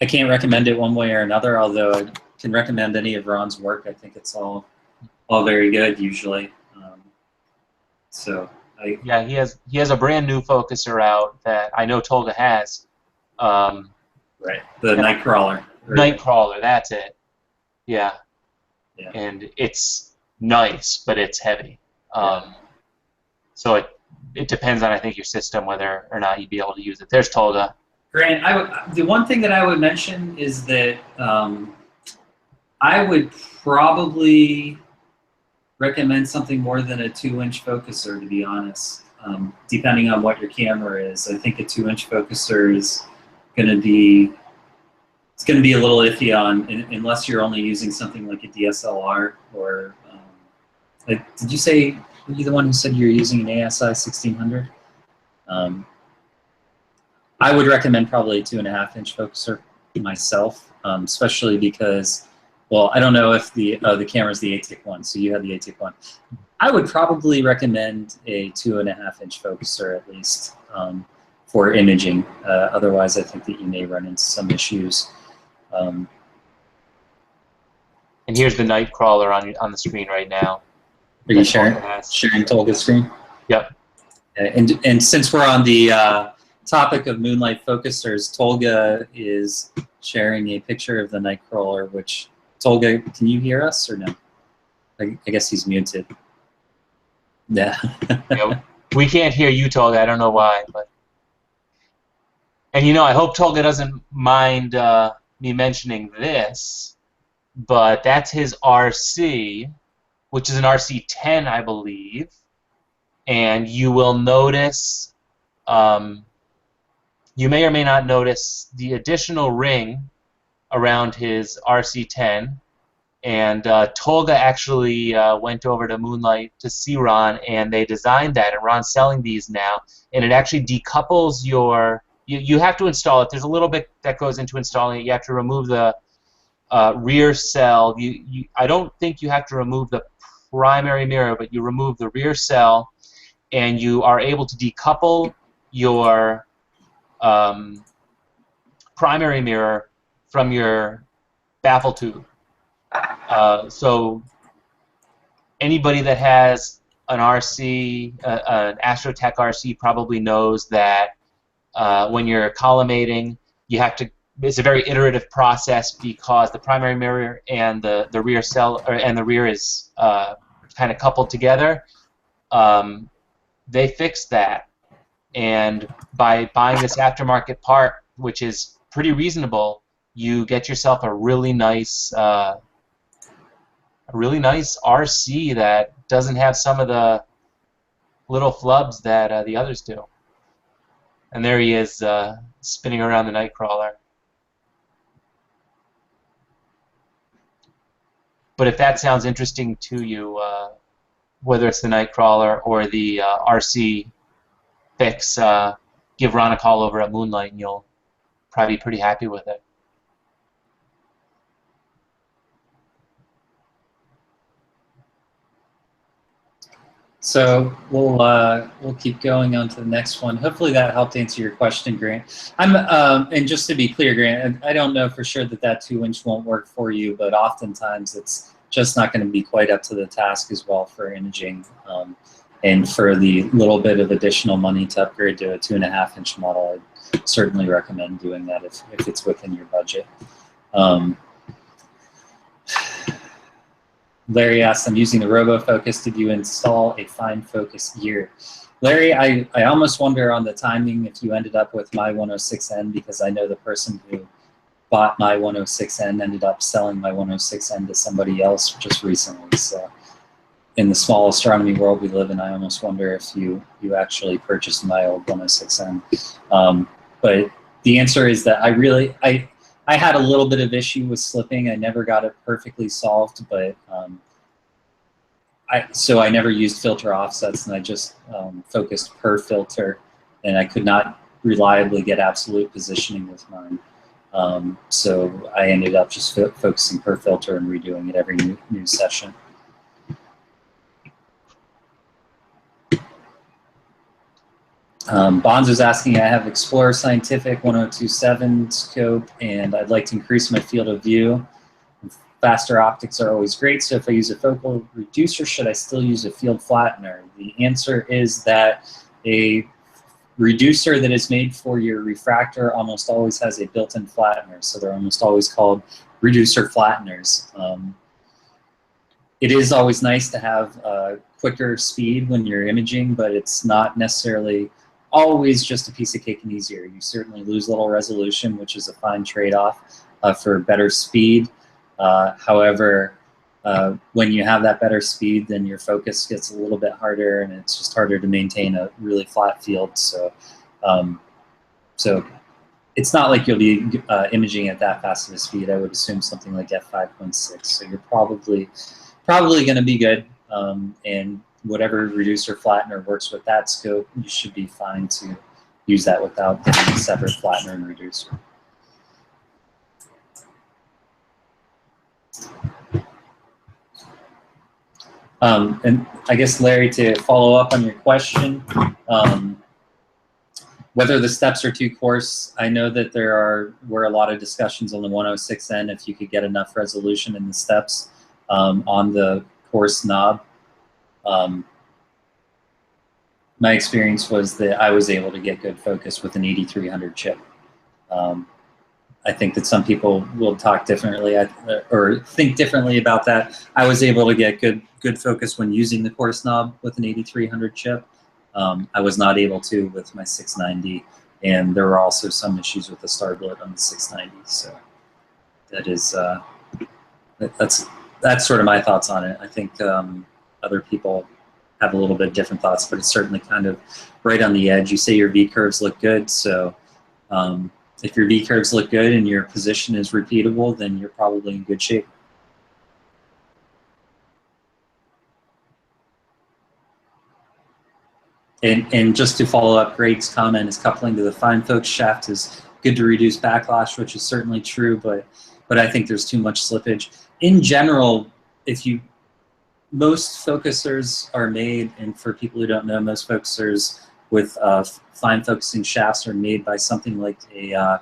can't recommend it one way or another. Although I can recommend any of Ron's work. I think it's all very good usually. Yeah, he has a brand new focuser out that I know Tolga has. Right, the Nightcrawler. Nightcrawler, that's it. Yeah. Yeah. And it's nice, but it's heavy. So it depends on, I think, your system whether or not you'd be able to use it. There's Tolga. Grant, the one thing that I would mention is that I would probably recommend something more than a 2-inch focuser, to be honest. Depending on what your camera is, I think a 2-inch focuser is going to be a little iffy on unless you're only using something like a DSLR or did you say, were you the one who said you're using an ASI 1600? I would recommend probably a 2.5-inch focuser myself, especially because, well, I don't know if the camera's the ATIC one, so you have the ATIC one. I would probably recommend a 2.5-inch focuser at least for imaging. Otherwise, I think that you may run into some issues. And here's the Nightcrawler on the screen right now. Are you sharing Tolga's screen? Yep. And since we're on the topic of Moonlight focusers, Tolga is sharing a picture of the Nightcrawler, which, Tolga, can you hear us or no? I guess he's muted. Yeah. Yeah, we can't hear you, Tolga. I don't know why, but. And I hope Tolga doesn't mind me mentioning this, but that's his RC, which is an RC10, I believe. And you will notice, you may or may not notice the additional ring around his RC10. And Tolga actually went over to Moonlight to see Ron, and they designed that, and Ron's selling these now. And it actually decouples your... You have to install it. There's a little bit that goes into installing it. You have to remove the rear cell. I don't think you have to remove the primary mirror, but you remove the rear cell, and you are able to decouple your primary mirror from your baffle tube. So anybody that has an RC, an Astrotech RC, probably knows that when you're collimating, you have to. It's a very iterative process because the primary mirror and the rear cell and the rear is kind of coupled together. They fixed that, and by buying this aftermarket part, which is pretty reasonable, you get yourself a really nice RC that doesn't have some of the little flubs that the others do. And there he is spinning around the Nightcrawler. But if that sounds interesting to you, whether it's the Nightcrawler or the RC fix, give Ron a call over at Moonlight and you'll probably be pretty happy with it. So we'll keep going on to the next one. Hopefully that helped answer your question, Grant. And just to be clear, Grant, I don't know for sure that 2-inch won't work for you, but oftentimes it's just not going to be quite up to the task as well for imaging. And for the little bit of additional money to upgrade to a 2.5-inch model, I'd certainly recommend doing that if it's within your budget. Larry asks, I'm using the RoboFocus. Did you install a fine focus gear? Larry, I almost wonder on the timing if you ended up with my 106N, because I know the person who bought my 106N ended up selling my 106N to somebody else just recently. So in the small astronomy world we live in, I almost wonder if you actually purchased my old 106N. But the answer is that I had a little bit of issue with slipping. I never got it perfectly solved, but so I never used filter offsets, and I just focused per filter, and I could not reliably get absolute positioning with mine. So I ended up just focusing per filter and redoing it every new session. Bonds was asking, I have Explorer Scientific 1027 scope, and I'd like to increase my field of view. Faster optics are always great, so if I use a focal reducer, should I still use a field flattener? The answer is that a reducer that is made for your refractor almost always has a built-in flattener, so they're almost always called reducer flatteners. It is always nice to have quicker speed when you're imaging, but it's not necessarily always just a piece of cake and easier. You certainly lose a little resolution, which is a fine trade-off for better speed. However, when you have that better speed, then your focus gets a little bit harder, and it's just harder to maintain a really flat field. So, so it's not like you'll be imaging at that fast of a speed. I would assume something like f5.6. So you're probably going to be good. And whatever reducer flattener works with that scope, you should be fine to use that without getting a separate flattener and reducer. And I guess, Larry, to follow up on your question, whether the steps are too coarse, I know that there were a lot of discussions on the 106N if you could get enough resolution in the steps on the coarse knob. My experience was that I was able to get good focus with an 8300 chip. I think that some people will talk differently or think differently about that. I was able to get good focus when using the coarse knob with an 8300 chip. I was not able to with my 690, and there were also some issues with the starglit on the 690. So that is that's sort of my thoughts on it. I think other people have a little bit different thoughts, but it's certainly kind of right on the edge. You say your V-curves look good, so if your V-curves look good and your position is repeatable, then you're probably in good shape. And just to follow up Greg's comment, is coupling to the fine focus shaft is good to reduce backlash, which is certainly true, but I think there's too much slippage. In general, most focusers are made, and for people who don't know, most focusers with fine focusing shafts are made by something like a,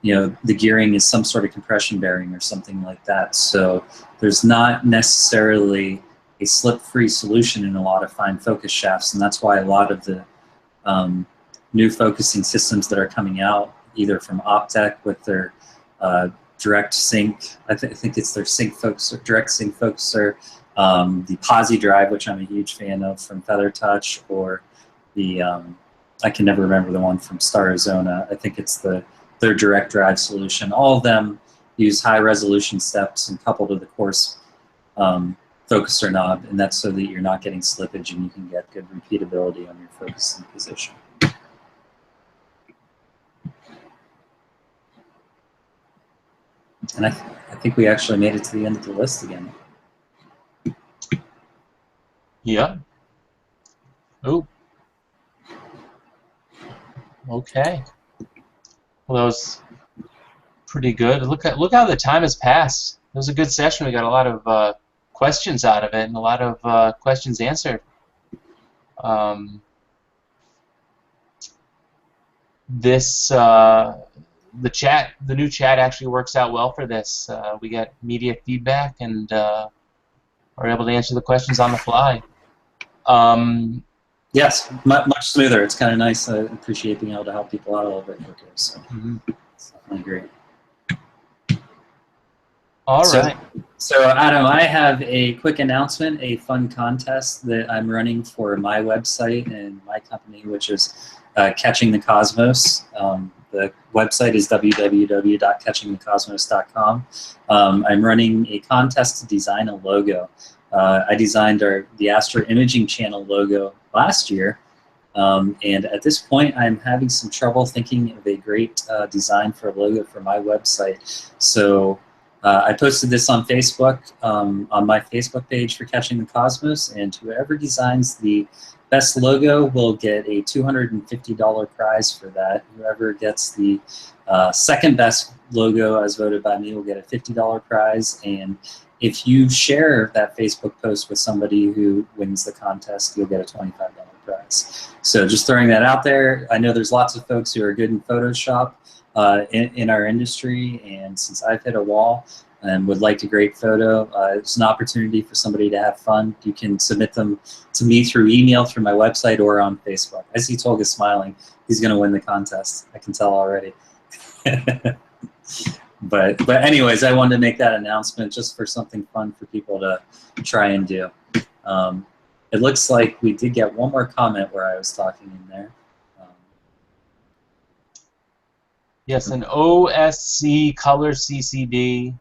the gearing is some sort of compression bearing or something like that. So there's not necessarily a slip-free solution in a lot of fine focus shafts, and that's why a lot of the new focusing systems that are coming out, either from Optech with their direct sync, I think it's their sync focuser, direct sync focuser, the Posi drive, which I'm a huge fan of from Feather Touch, or the I can never remember the one from Star Arizona. I think it's their direct drive solution. All of them use high resolution steps and coupled with the coarse focuser knob, and that's so that you're not getting slippage and you can get good repeatability on your focusing position. And I think we actually made it to the end of the list again. Yeah. Oh. Okay. Well, that was pretty good. Look how the time has passed. It was a good session. We got a lot of questions out of it and a lot of questions answered. This the new chat actually works out well for this. We get immediate feedback and are able to answer the questions on the fly. Yes, much smoother. It's kind of nice. I appreciate being able to help people out a little bit quicker. So it's definitely great. All right. So Adam, I have a quick announcement, a fun contest that I'm running for my website and my company, which is Catching the Cosmos. The website is www.catchingthecosmos.com. I'm running a contest to design a logo. I designed the Astro Imaging Channel logo last year, and at this point I'm having some trouble thinking of a great design for a logo for my website. So I posted this on Facebook, on my Facebook page for Catching the Cosmos, and whoever designs the best logo will get a $250 prize for that. Whoever gets the second best logo as voted by me will get a $50 prize, and if you share that Facebook post with somebody who wins the contest, you'll get a $25 prize. So just throwing that out there. I know there's lots of folks who are good in Photoshop in our industry, and since I've hit a wall and would like a great photo, it's an opportunity for somebody to have fun. You can submit them to me through email, through my website, or on Facebook. I see Tolga smiling. He's going to win the contest. I can tell already. But anyways, I wanted to make that announcement just for something fun for people to try and do. It looks like we did get one more comment where I was talking in there. Yes, an OSC color CCD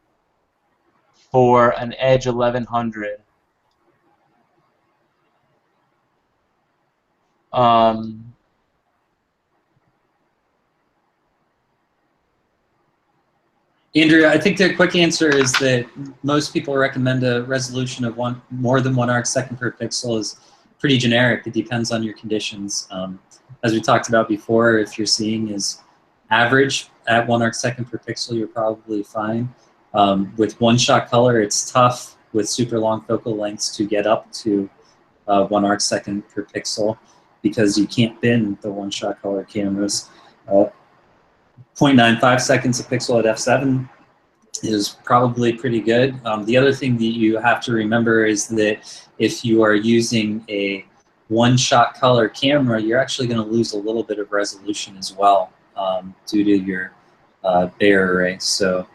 for an Edge 1100. Andrea, I think the quick answer is that most people recommend a resolution of more than 1 arcsecond per pixel is pretty generic. It depends on your conditions. As we talked about before, if you're seeing is average at 1 arcsecond per pixel, you're probably fine. With one-shot color, it's tough with super long focal lengths to get up to 1 arcsecond per pixel because you can't bin the one-shot color cameras. 0.95 seconds a pixel at f7 is probably pretty good. The other thing that you have to remember is that if you are using a one-shot color camera, you're actually going to lose a little bit of resolution as well due to your Bayer array. So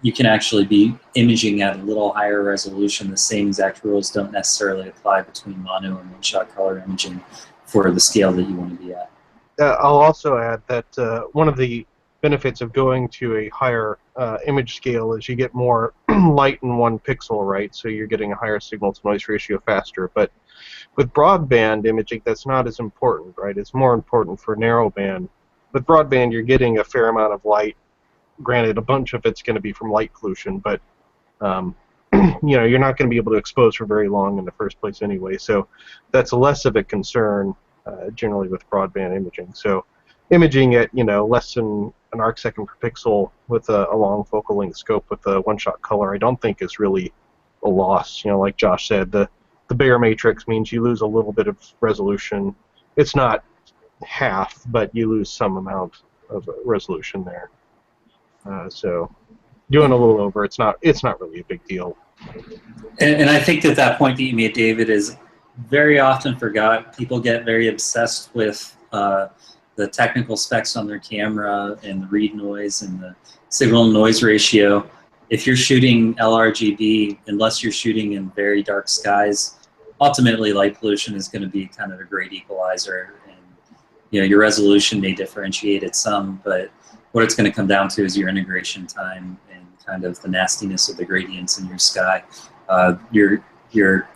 you can actually be imaging at a little higher resolution. The same exact rules don't necessarily apply between mono and one-shot color imaging for the scale that you want to be at. I'll also add that one of the benefits of going to a higher image scale is you get more light in 1 pixel, right? So you're getting a higher signal-to-noise ratio faster. But with broadband imaging, that's not as important, right? It's more important for narrowband. With broadband, you're getting a fair amount of light. Granted, a bunch of it's going to be from light pollution, but you know, you're not going to be able to expose for very long in the first place anyway. So that's less of a concern generally with broadband imaging. So imaging at, you know, less than an arcsecond per pixel with a long focal length scope with a one-shot color, I don't think is really a loss. You know, like Josh said, the Bayer matrix means you lose a little bit of resolution. It's not half, but you lose some amount of resolution there. So doing a little over, it's not really a big deal. And I think that point that you made, David, is very often forgot. People get very obsessed with the technical specs on their camera and the read noise and the signal noise ratio. If you're shooting LRGB, unless you're shooting in very dark skies, ultimately light pollution is going to be kind of a great equalizer. And you know, your resolution may differentiate it some, but what it's going to come down to is your integration time and kind of the nastiness of the gradients in your sky. Your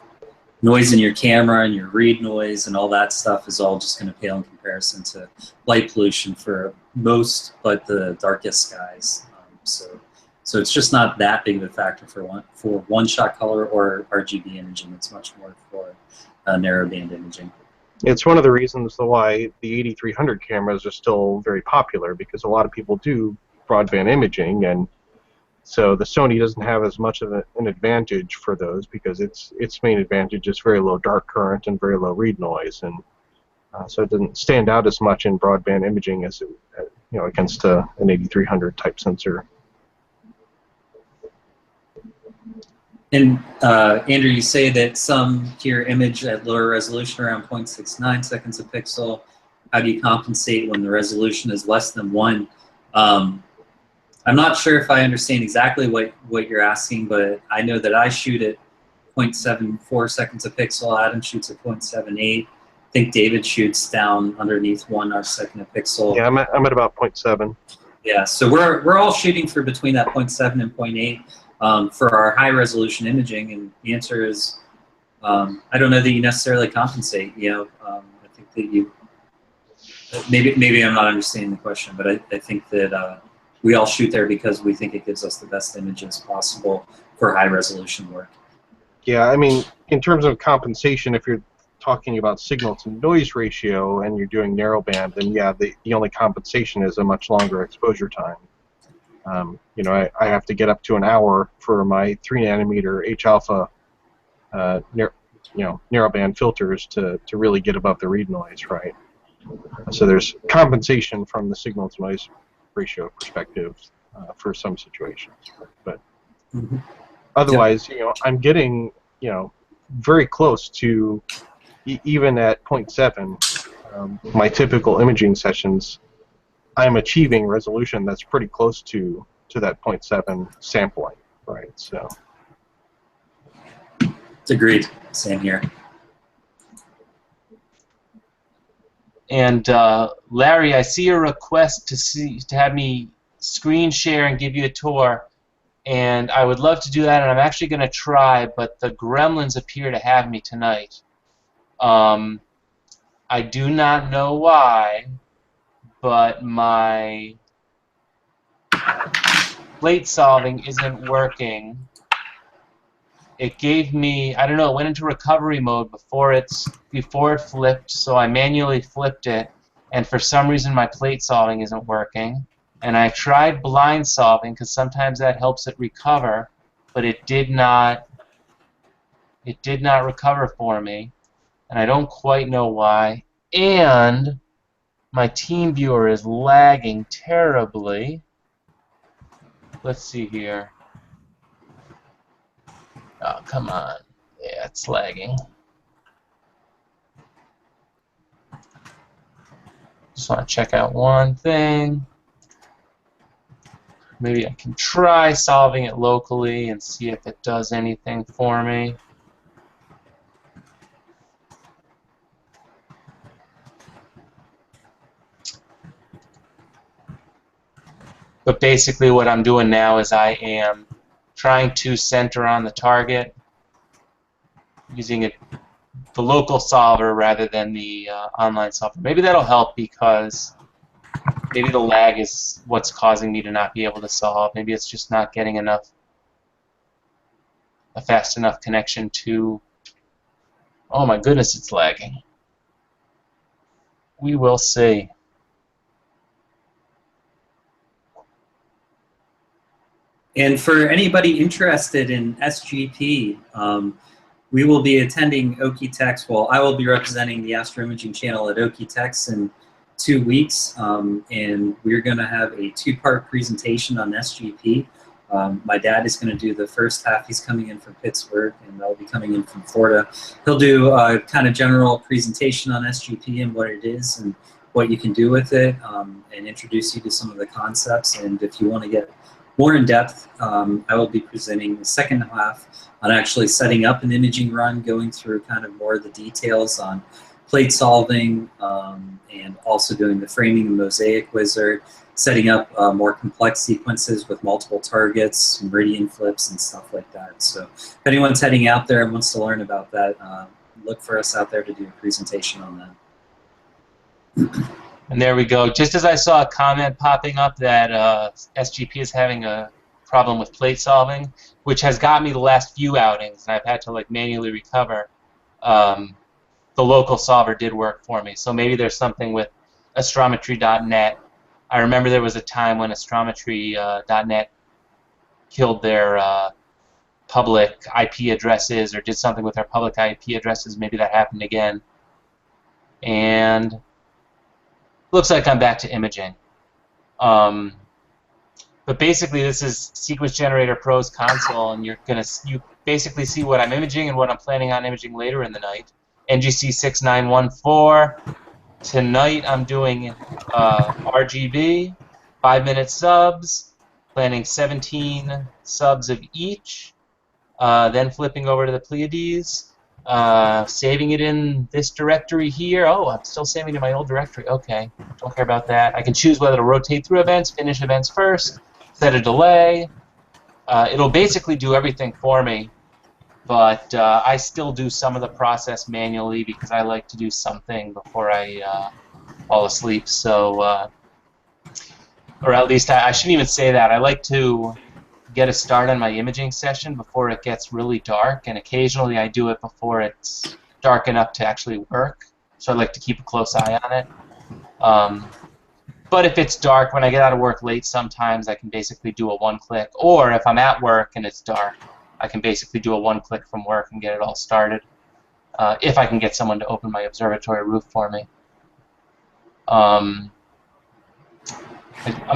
noise in your camera and your read noise and all that stuff is all just going to pale in comparison to light pollution for most but the darkest skies. So it's just not that big of a factor for one-shot color or RGB imaging. It's much more for narrowband imaging. It's one of the reasons why the 8300 cameras are still very popular, because a lot of people do broadband imaging, and So the Sony doesn't have as much of an advantage for those because its main advantage is very low dark current and very low read noise, and so it doesn't stand out as much in broadband imaging as it, against an 8300 type sensor. And Andrew, you say that some here image at lower resolution around 0.69 seconds a pixel. How do you compensate when the resolution is less than 1? I'm not sure if I understand exactly what you're asking, but I know that I shoot at 0.74 seconds a pixel. Adam shoots at 0.78. I think David shoots down underneath 1 arcsecond a pixel. Yeah, I'm at about 0.7. Yeah, so we're all shooting for between that 0.7 and 0.8 for our high resolution imaging, and the answer is I don't know that you necessarily compensate. I think that you maybe I'm not understanding the question, but I think that we all shoot there because we think it gives us the best images possible for high resolution work. Yeah, I mean, in terms of compensation, if you're talking about signal to noise ratio and you're doing narrowband, then yeah, the only compensation is a much longer exposure time. I have to get up to an hour for my 3 nanometer H alpha narrowband filters to really get above the read noise, right? So there's compensation from the signal to noise ratio perspective for some situations, but otherwise, I'm getting very close to even at 0.7 my typical imaging sessions. I'm achieving resolution that's pretty close to that 0.7 sampling, right? So agreed. Same here. And Larry, I see your request to have me screen share and give you a tour, and I would love to do that, and I'm actually going to try, but the gremlins appear to have me tonight. I do not know why, but my plate solving isn't working. It gave me, I don't know, it went into recovery mode before it flipped, so I manually flipped it, and for some reason my plate solving isn't working. And I tried blind solving because sometimes that helps it recover, but it did not recover for me, and I don't quite know why. And my team viewer is lagging terribly. Let's see here. Oh, come on. Yeah, it's lagging. Just want to check out one thing. Maybe I can try solving it locally and see if it does anything for me. But basically what I'm doing now is I am trying to center on the target using the local solver rather than the online solver. Maybe that'll help because maybe the lag is what's causing me to not be able to solve. Maybe it's just not getting a fast enough connection to... Oh my goodness, it's lagging. We will see. And for anybody interested in SGP, we will be attending Okie-Tex. Well, I will be representing the Astroimaging channel at Okie-Tex in 2 weeks, and we're going to have a 2-part presentation on SGP. My dad is going to do the first half. He's coming in from Pittsburgh, and I'll be coming in from Florida. He'll do a kind of general presentation on SGP and what it is and what you can do with it, and introduce you to some of the concepts. And if you want to get more in depth, I will be presenting the second half on actually setting up an imaging run, going through kind of more of the details on plate solving, and also doing the framing and mosaic wizard, setting up more complex sequences with multiple targets, meridian flips, and stuff like that. So if anyone's heading out there and wants to learn about that, look for us out there to do a presentation on that. And there we go. Just as I saw a comment popping up that SGP is having a problem with plate solving, which has got me the last few outings, and I've had to like manually recover. The local solver did work for me. So maybe there's something with astrometry.net. I remember there was a time when astrometry.net killed their public IP addresses or did something with their public IP addresses. Maybe that happened again. And looks like I'm back to imaging. But basically, this is Sequence Generator Pro's console, and you basically see what I'm imaging and what I'm planning on imaging later in the night. NGC 6914. Tonight I'm doing RGB, 5-minute subs, planning 17 subs of each, then flipping over to the Pleiades, saving it in this directory here. Oh, I'm still saving it in my old directory. Okay, don't care about that. I can choose whether to rotate through events, finish events first, set a delay. It'll basically do everything for me, but I still do some of the process manually because I like to do something before I fall asleep. So, or at least I shouldn't even say that. I like to get a start on my imaging session before it gets really dark, and occasionally I do it before it's dark enough to actually work. So I like to keep a close eye on it. But if it's dark, when I get out of work late sometimes, I can basically do a one-click. Or if I'm at work and it's dark, I can basically do a one-click from work and get it all started. If I can get someone to open my observatory roof for me. I'm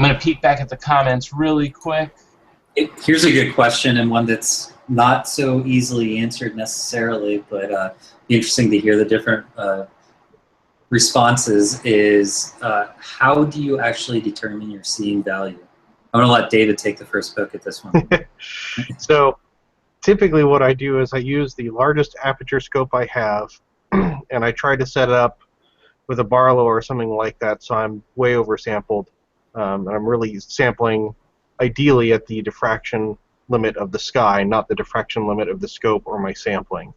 going to peek back at the comments really quick. Here's a good question, and one that's not so easily answered necessarily, but be interesting to hear the different responses is how do you actually determine your seeing value? I'm going to let David take the first poke at this one. So typically what I do is I use the largest aperture scope I have, and I try to set it up with a Barlow or something like that so I'm way oversampled. And I'm really sampling ideally at the diffraction limit of the sky, not the diffraction limit of the scope or my sampling.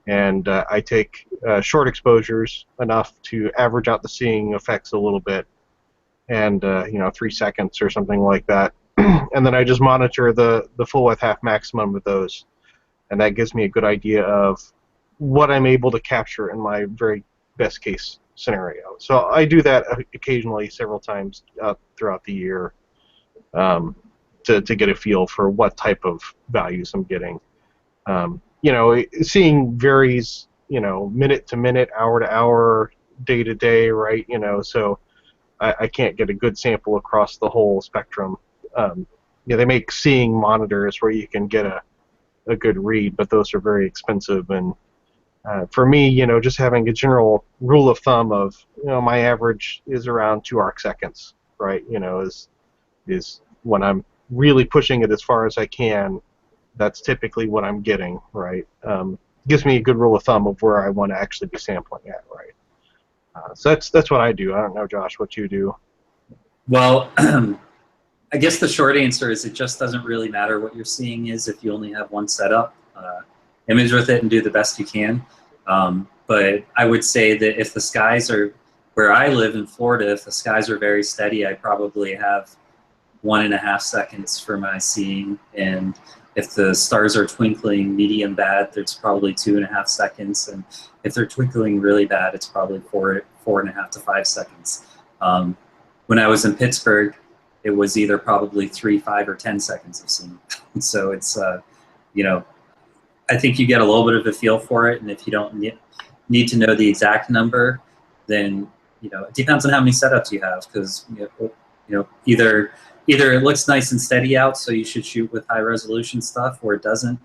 And I take short exposures enough to average out the seeing effects a little bit, and 3 seconds or something like that. And then I just monitor the full width half maximum with those, and that gives me a good idea of what I'm able to capture in my very best case scenario. So I do that occasionally, several times throughout the year, to get a feel for what type of values I'm getting. Seeing varies, minute to minute, hour to hour, day to day, right? So I can't get a good sample across the whole spectrum. They make seeing monitors where you can get a good read, but those are very expensive. And for me, just having a general rule of thumb of, my average is around 2 arc seconds, right? Is when I'm really pushing it as far as I can. That's typically what I'm getting, right? Gives me a good rule of thumb of where I want to actually be sampling at, right? So that's what I do. I don't know, Josh, what you do. Well, I guess the short answer is it just doesn't really matter what you're seeing is if you only have one setup. Image with it and do the best you can. But I would say that if the skies are, where I live in Florida, if the skies are very steady, I probably have 1.5 seconds for my seeing, and if the stars are twinkling medium bad, there's probably 2.5 seconds, and if they're twinkling really bad, it's probably 4.5 to 5 seconds. When I was in Pittsburgh, it was either probably 3, 5, or 10 seconds of seeing. So it's I think you get a little bit of a feel for it, and if you don't need to know the exact number, then it depends on how many setups you have, because either it looks nice and steady out, so you should shoot with high resolution stuff, or it doesn't,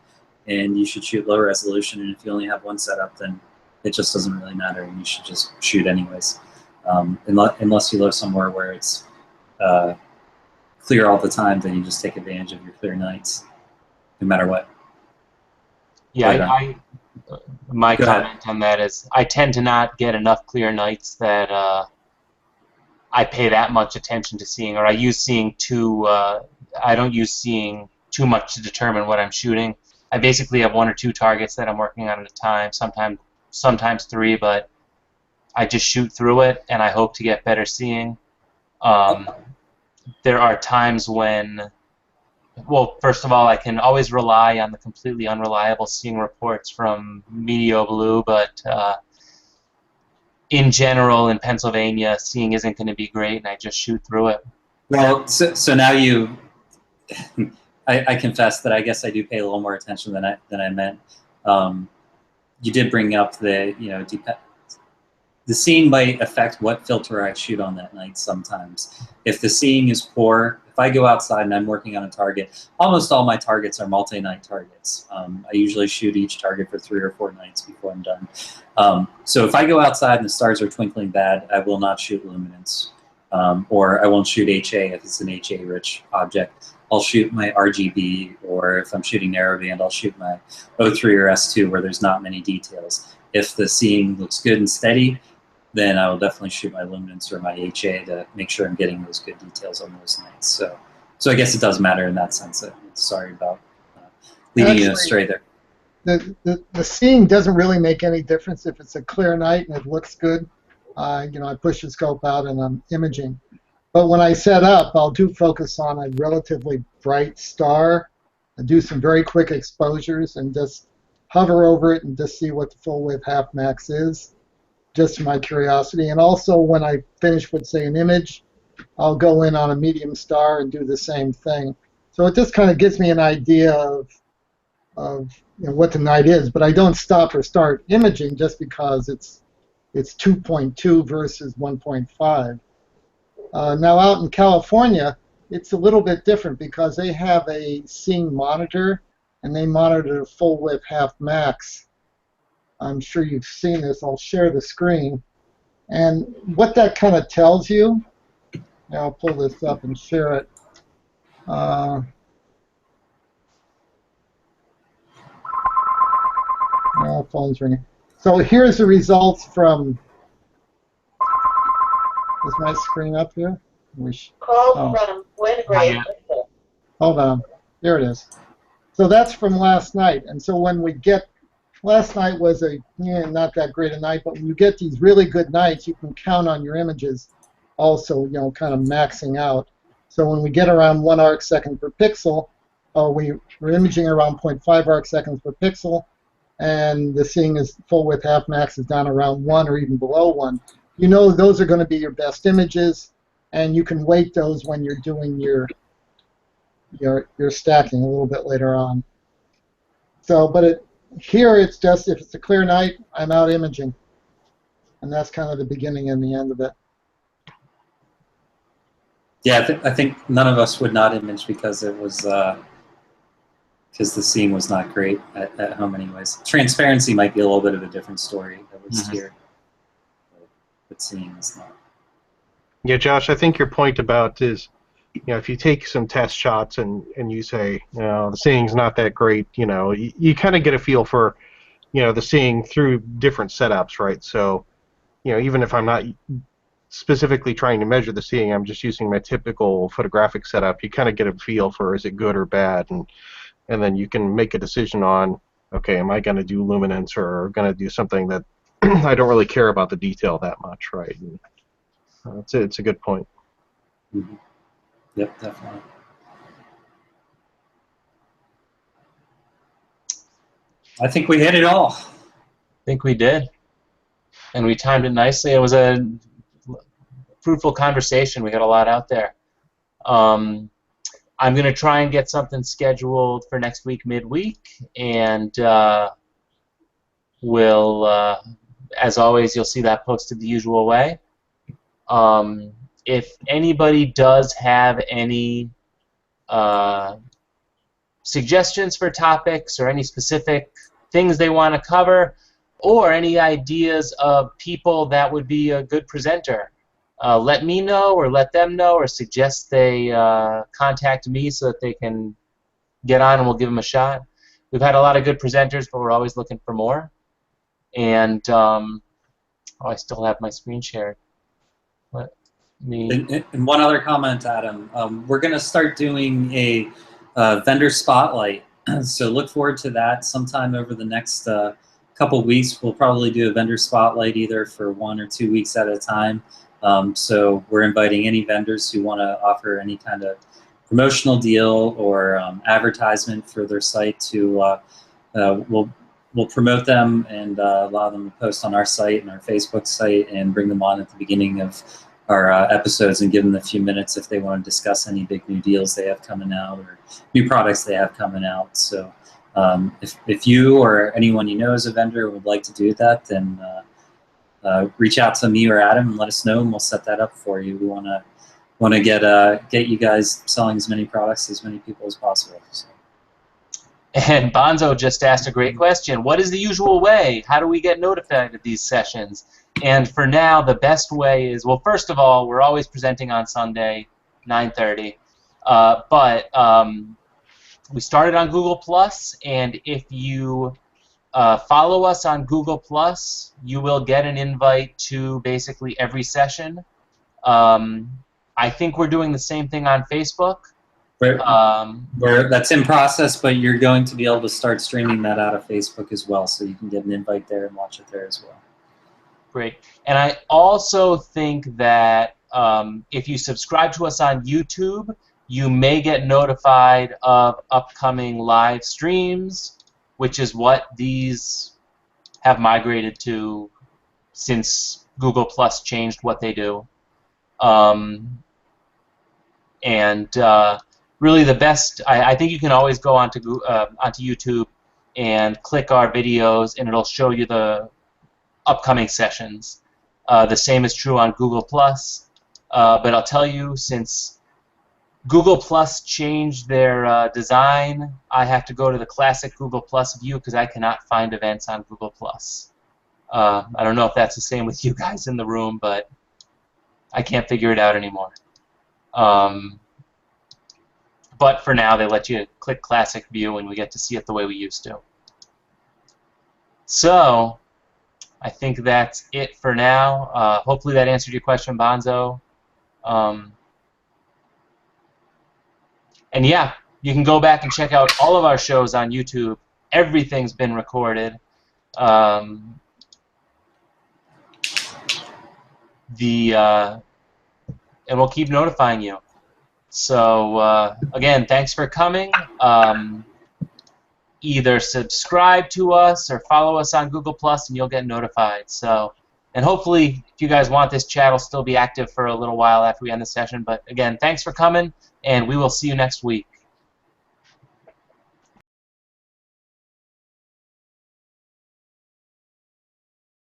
and you should shoot low resolution. And if you only have one setup, then it just doesn't really matter, and you should just shoot anyways, unless you live somewhere where it's clear all the time. Then you just take advantage of your clear nights, no matter what. Yeah, my comment on that is I tend to not get enough clear nights that I pay that much attention to seeing, or I use seeing too. I don't use seeing too much to determine what I'm shooting. I basically have 1 or 2 targets that I'm working on at a time, sometimes 3, but I just shoot through it, and I hope to get better seeing. There are times when, well, first of all, I can always rely on the completely unreliable seeing reports from Meteo Blue, but in general, in Pennsylvania, seeing isn't going to be great, and I just shoot through it. Well, so now I confess that I guess I do pay a little more attention than I meant. You did bring up the, the seeing might affect what filter I shoot on that night sometimes. If the seeing is poor, if I go outside and I'm working on a target, almost all my targets are multi-night targets. I usually shoot each target for 3 or 4 nights before I'm done. So if I go outside and the stars are twinkling bad, I will not shoot luminance. Or I won't shoot HA if it's an HA-rich object. I'll shoot my RGB, or if I'm shooting narrowband, I'll shoot my O3 or S2 where there's not many details. If the seeing looks good and steady, then I will definitely shoot my luminance or my HA to make sure I'm getting those good details on those nights. So I guess it does matter in that sense. Sorry about leading you astray there. The seeing doesn't really make any difference if it's a clear night and it looks good. I push the scope out and I'm imaging. But when I set up, I'll do focus on a relatively bright star. I do some very quick exposures and just hover over it and just see what the full width half max is, just my curiosity. And also when I finish with, say, an image, I'll go in on a medium star and do the same thing. So it just kind of gives me an idea of what the night is. But I don't stop or start imaging just because it's 2.2 versus 1.5. Now out in California, it's a little bit different because they have a seeing monitor and they monitor full width half max. I'm sure you've seen this. I'll share the screen. And what that kind of tells you, I'll pull this up and share it. Phone's ringing. So here's the results from. Is my screen up here? From Wingrave. Hold on. There it is. So that's from last night. And so when we get, last night was not that great a night, but when you get these really good nights, you can count on your images also, kind of maxing out. So when we get around 1 arc second per pixel, we're imaging around 0.5 arc seconds per pixel, and the seeing is full width half max is down around 1 or even below 1. Those are going to be your best images, and you can weight those when you're doing your stacking a little bit later on. So, but here it's just, if it's a clear night, I'm out imaging. And that's kind of the beginning and the end of it. Yeah, I think none of us would not image because it was because the seeing was not great at home anyways. Transparency might be a little bit of a different story that would steer. But seeing is not. Yeah, Josh, I think your point about is, if you take some test shots and you say, the seeing's not that great, you kind of get a feel for, the seeing through different setups, right? So, even if I'm not specifically trying to measure the seeing, I'm just using my typical photographic setup, you kind of get a feel for, is it good or bad, and then you can make a decision on, okay, am I going to do luminance or going to do something that I don't really care about the detail that much, right? And, it's a good point. Mm-hmm. Yep, definitely. I think we hit it all. I think we did. And we timed it nicely. It was a fruitful conversation. We got a lot out there. I'm going to try and get something scheduled for next week, midweek, and we'll, as always, you'll see that posted the usual way. If anybody does have any suggestions for topics or any specific things they want to cover, or any ideas of people that would be a good presenter, let me know or let them know, or suggest they contact me so that they can get on and we'll give them a shot. We've had a lot of good presenters, but we're always looking for more. And I still have my screen shared. And one other comment, Adam. We're going to start doing a vendor spotlight, so look forward to that sometime over the next couple weeks. We'll probably do a vendor spotlight either for 1 or 2 weeks at a time. So we're inviting any vendors who want to offer any kind of promotional deal or advertisement for their site to we'll promote them and allow them to post on our site and our Facebook site and bring them on at the beginning of episodes and give them a few minutes if they want to discuss any big new deals they have coming out or new products they have coming out. So if you or anyone you know is a vendor would like to do that, then reach out to me or Adam and let us know, and we'll set that up for you. We want to get you guys selling as many products to as many people as possible. So. And Bonzo just asked a great question. What is the usual way? How do we get notified of these sessions? And for now, the best way is, well, first of all, we're always presenting on Sunday, 9:30. But we started on Google+, and if you follow us on Google+, you will get an invite to basically every session. I think we're doing the same thing on Facebook. That's in process, but you're going to be able to start streaming that out of Facebook as well, so you can get an invite there and watch it there as well. Great. And I also think that if you subscribe to us on YouTube, you may get notified of upcoming live streams, which is what these have migrated to since Google Plus changed what they do. Really the best, I think you can always go onto YouTube and click our videos, and it'll show you the upcoming sessions. The same is true on Google Plus, but I'll tell you, since Google Plus changed their design, I have to go to the classic Google Plus view because I cannot find events on Google Plus. I don't know if that's the same with you guys in the room, but I can't figure it out anymore. But for now, they let you click classic view, and we get to see it the way we used to. So I think that's it for now. Hopefully that answered your question, Bonzo. And yeah, you can go back and check out all of our shows on YouTube. Everything's been recorded. And we'll keep notifying you. So again, thanks for coming. Either subscribe to us or follow us on Google Plus, and you'll get notified. So, and hopefully, if you guys want, this chat will still be active for a little while after we end the session. But again, thanks for coming, and we will see you next week.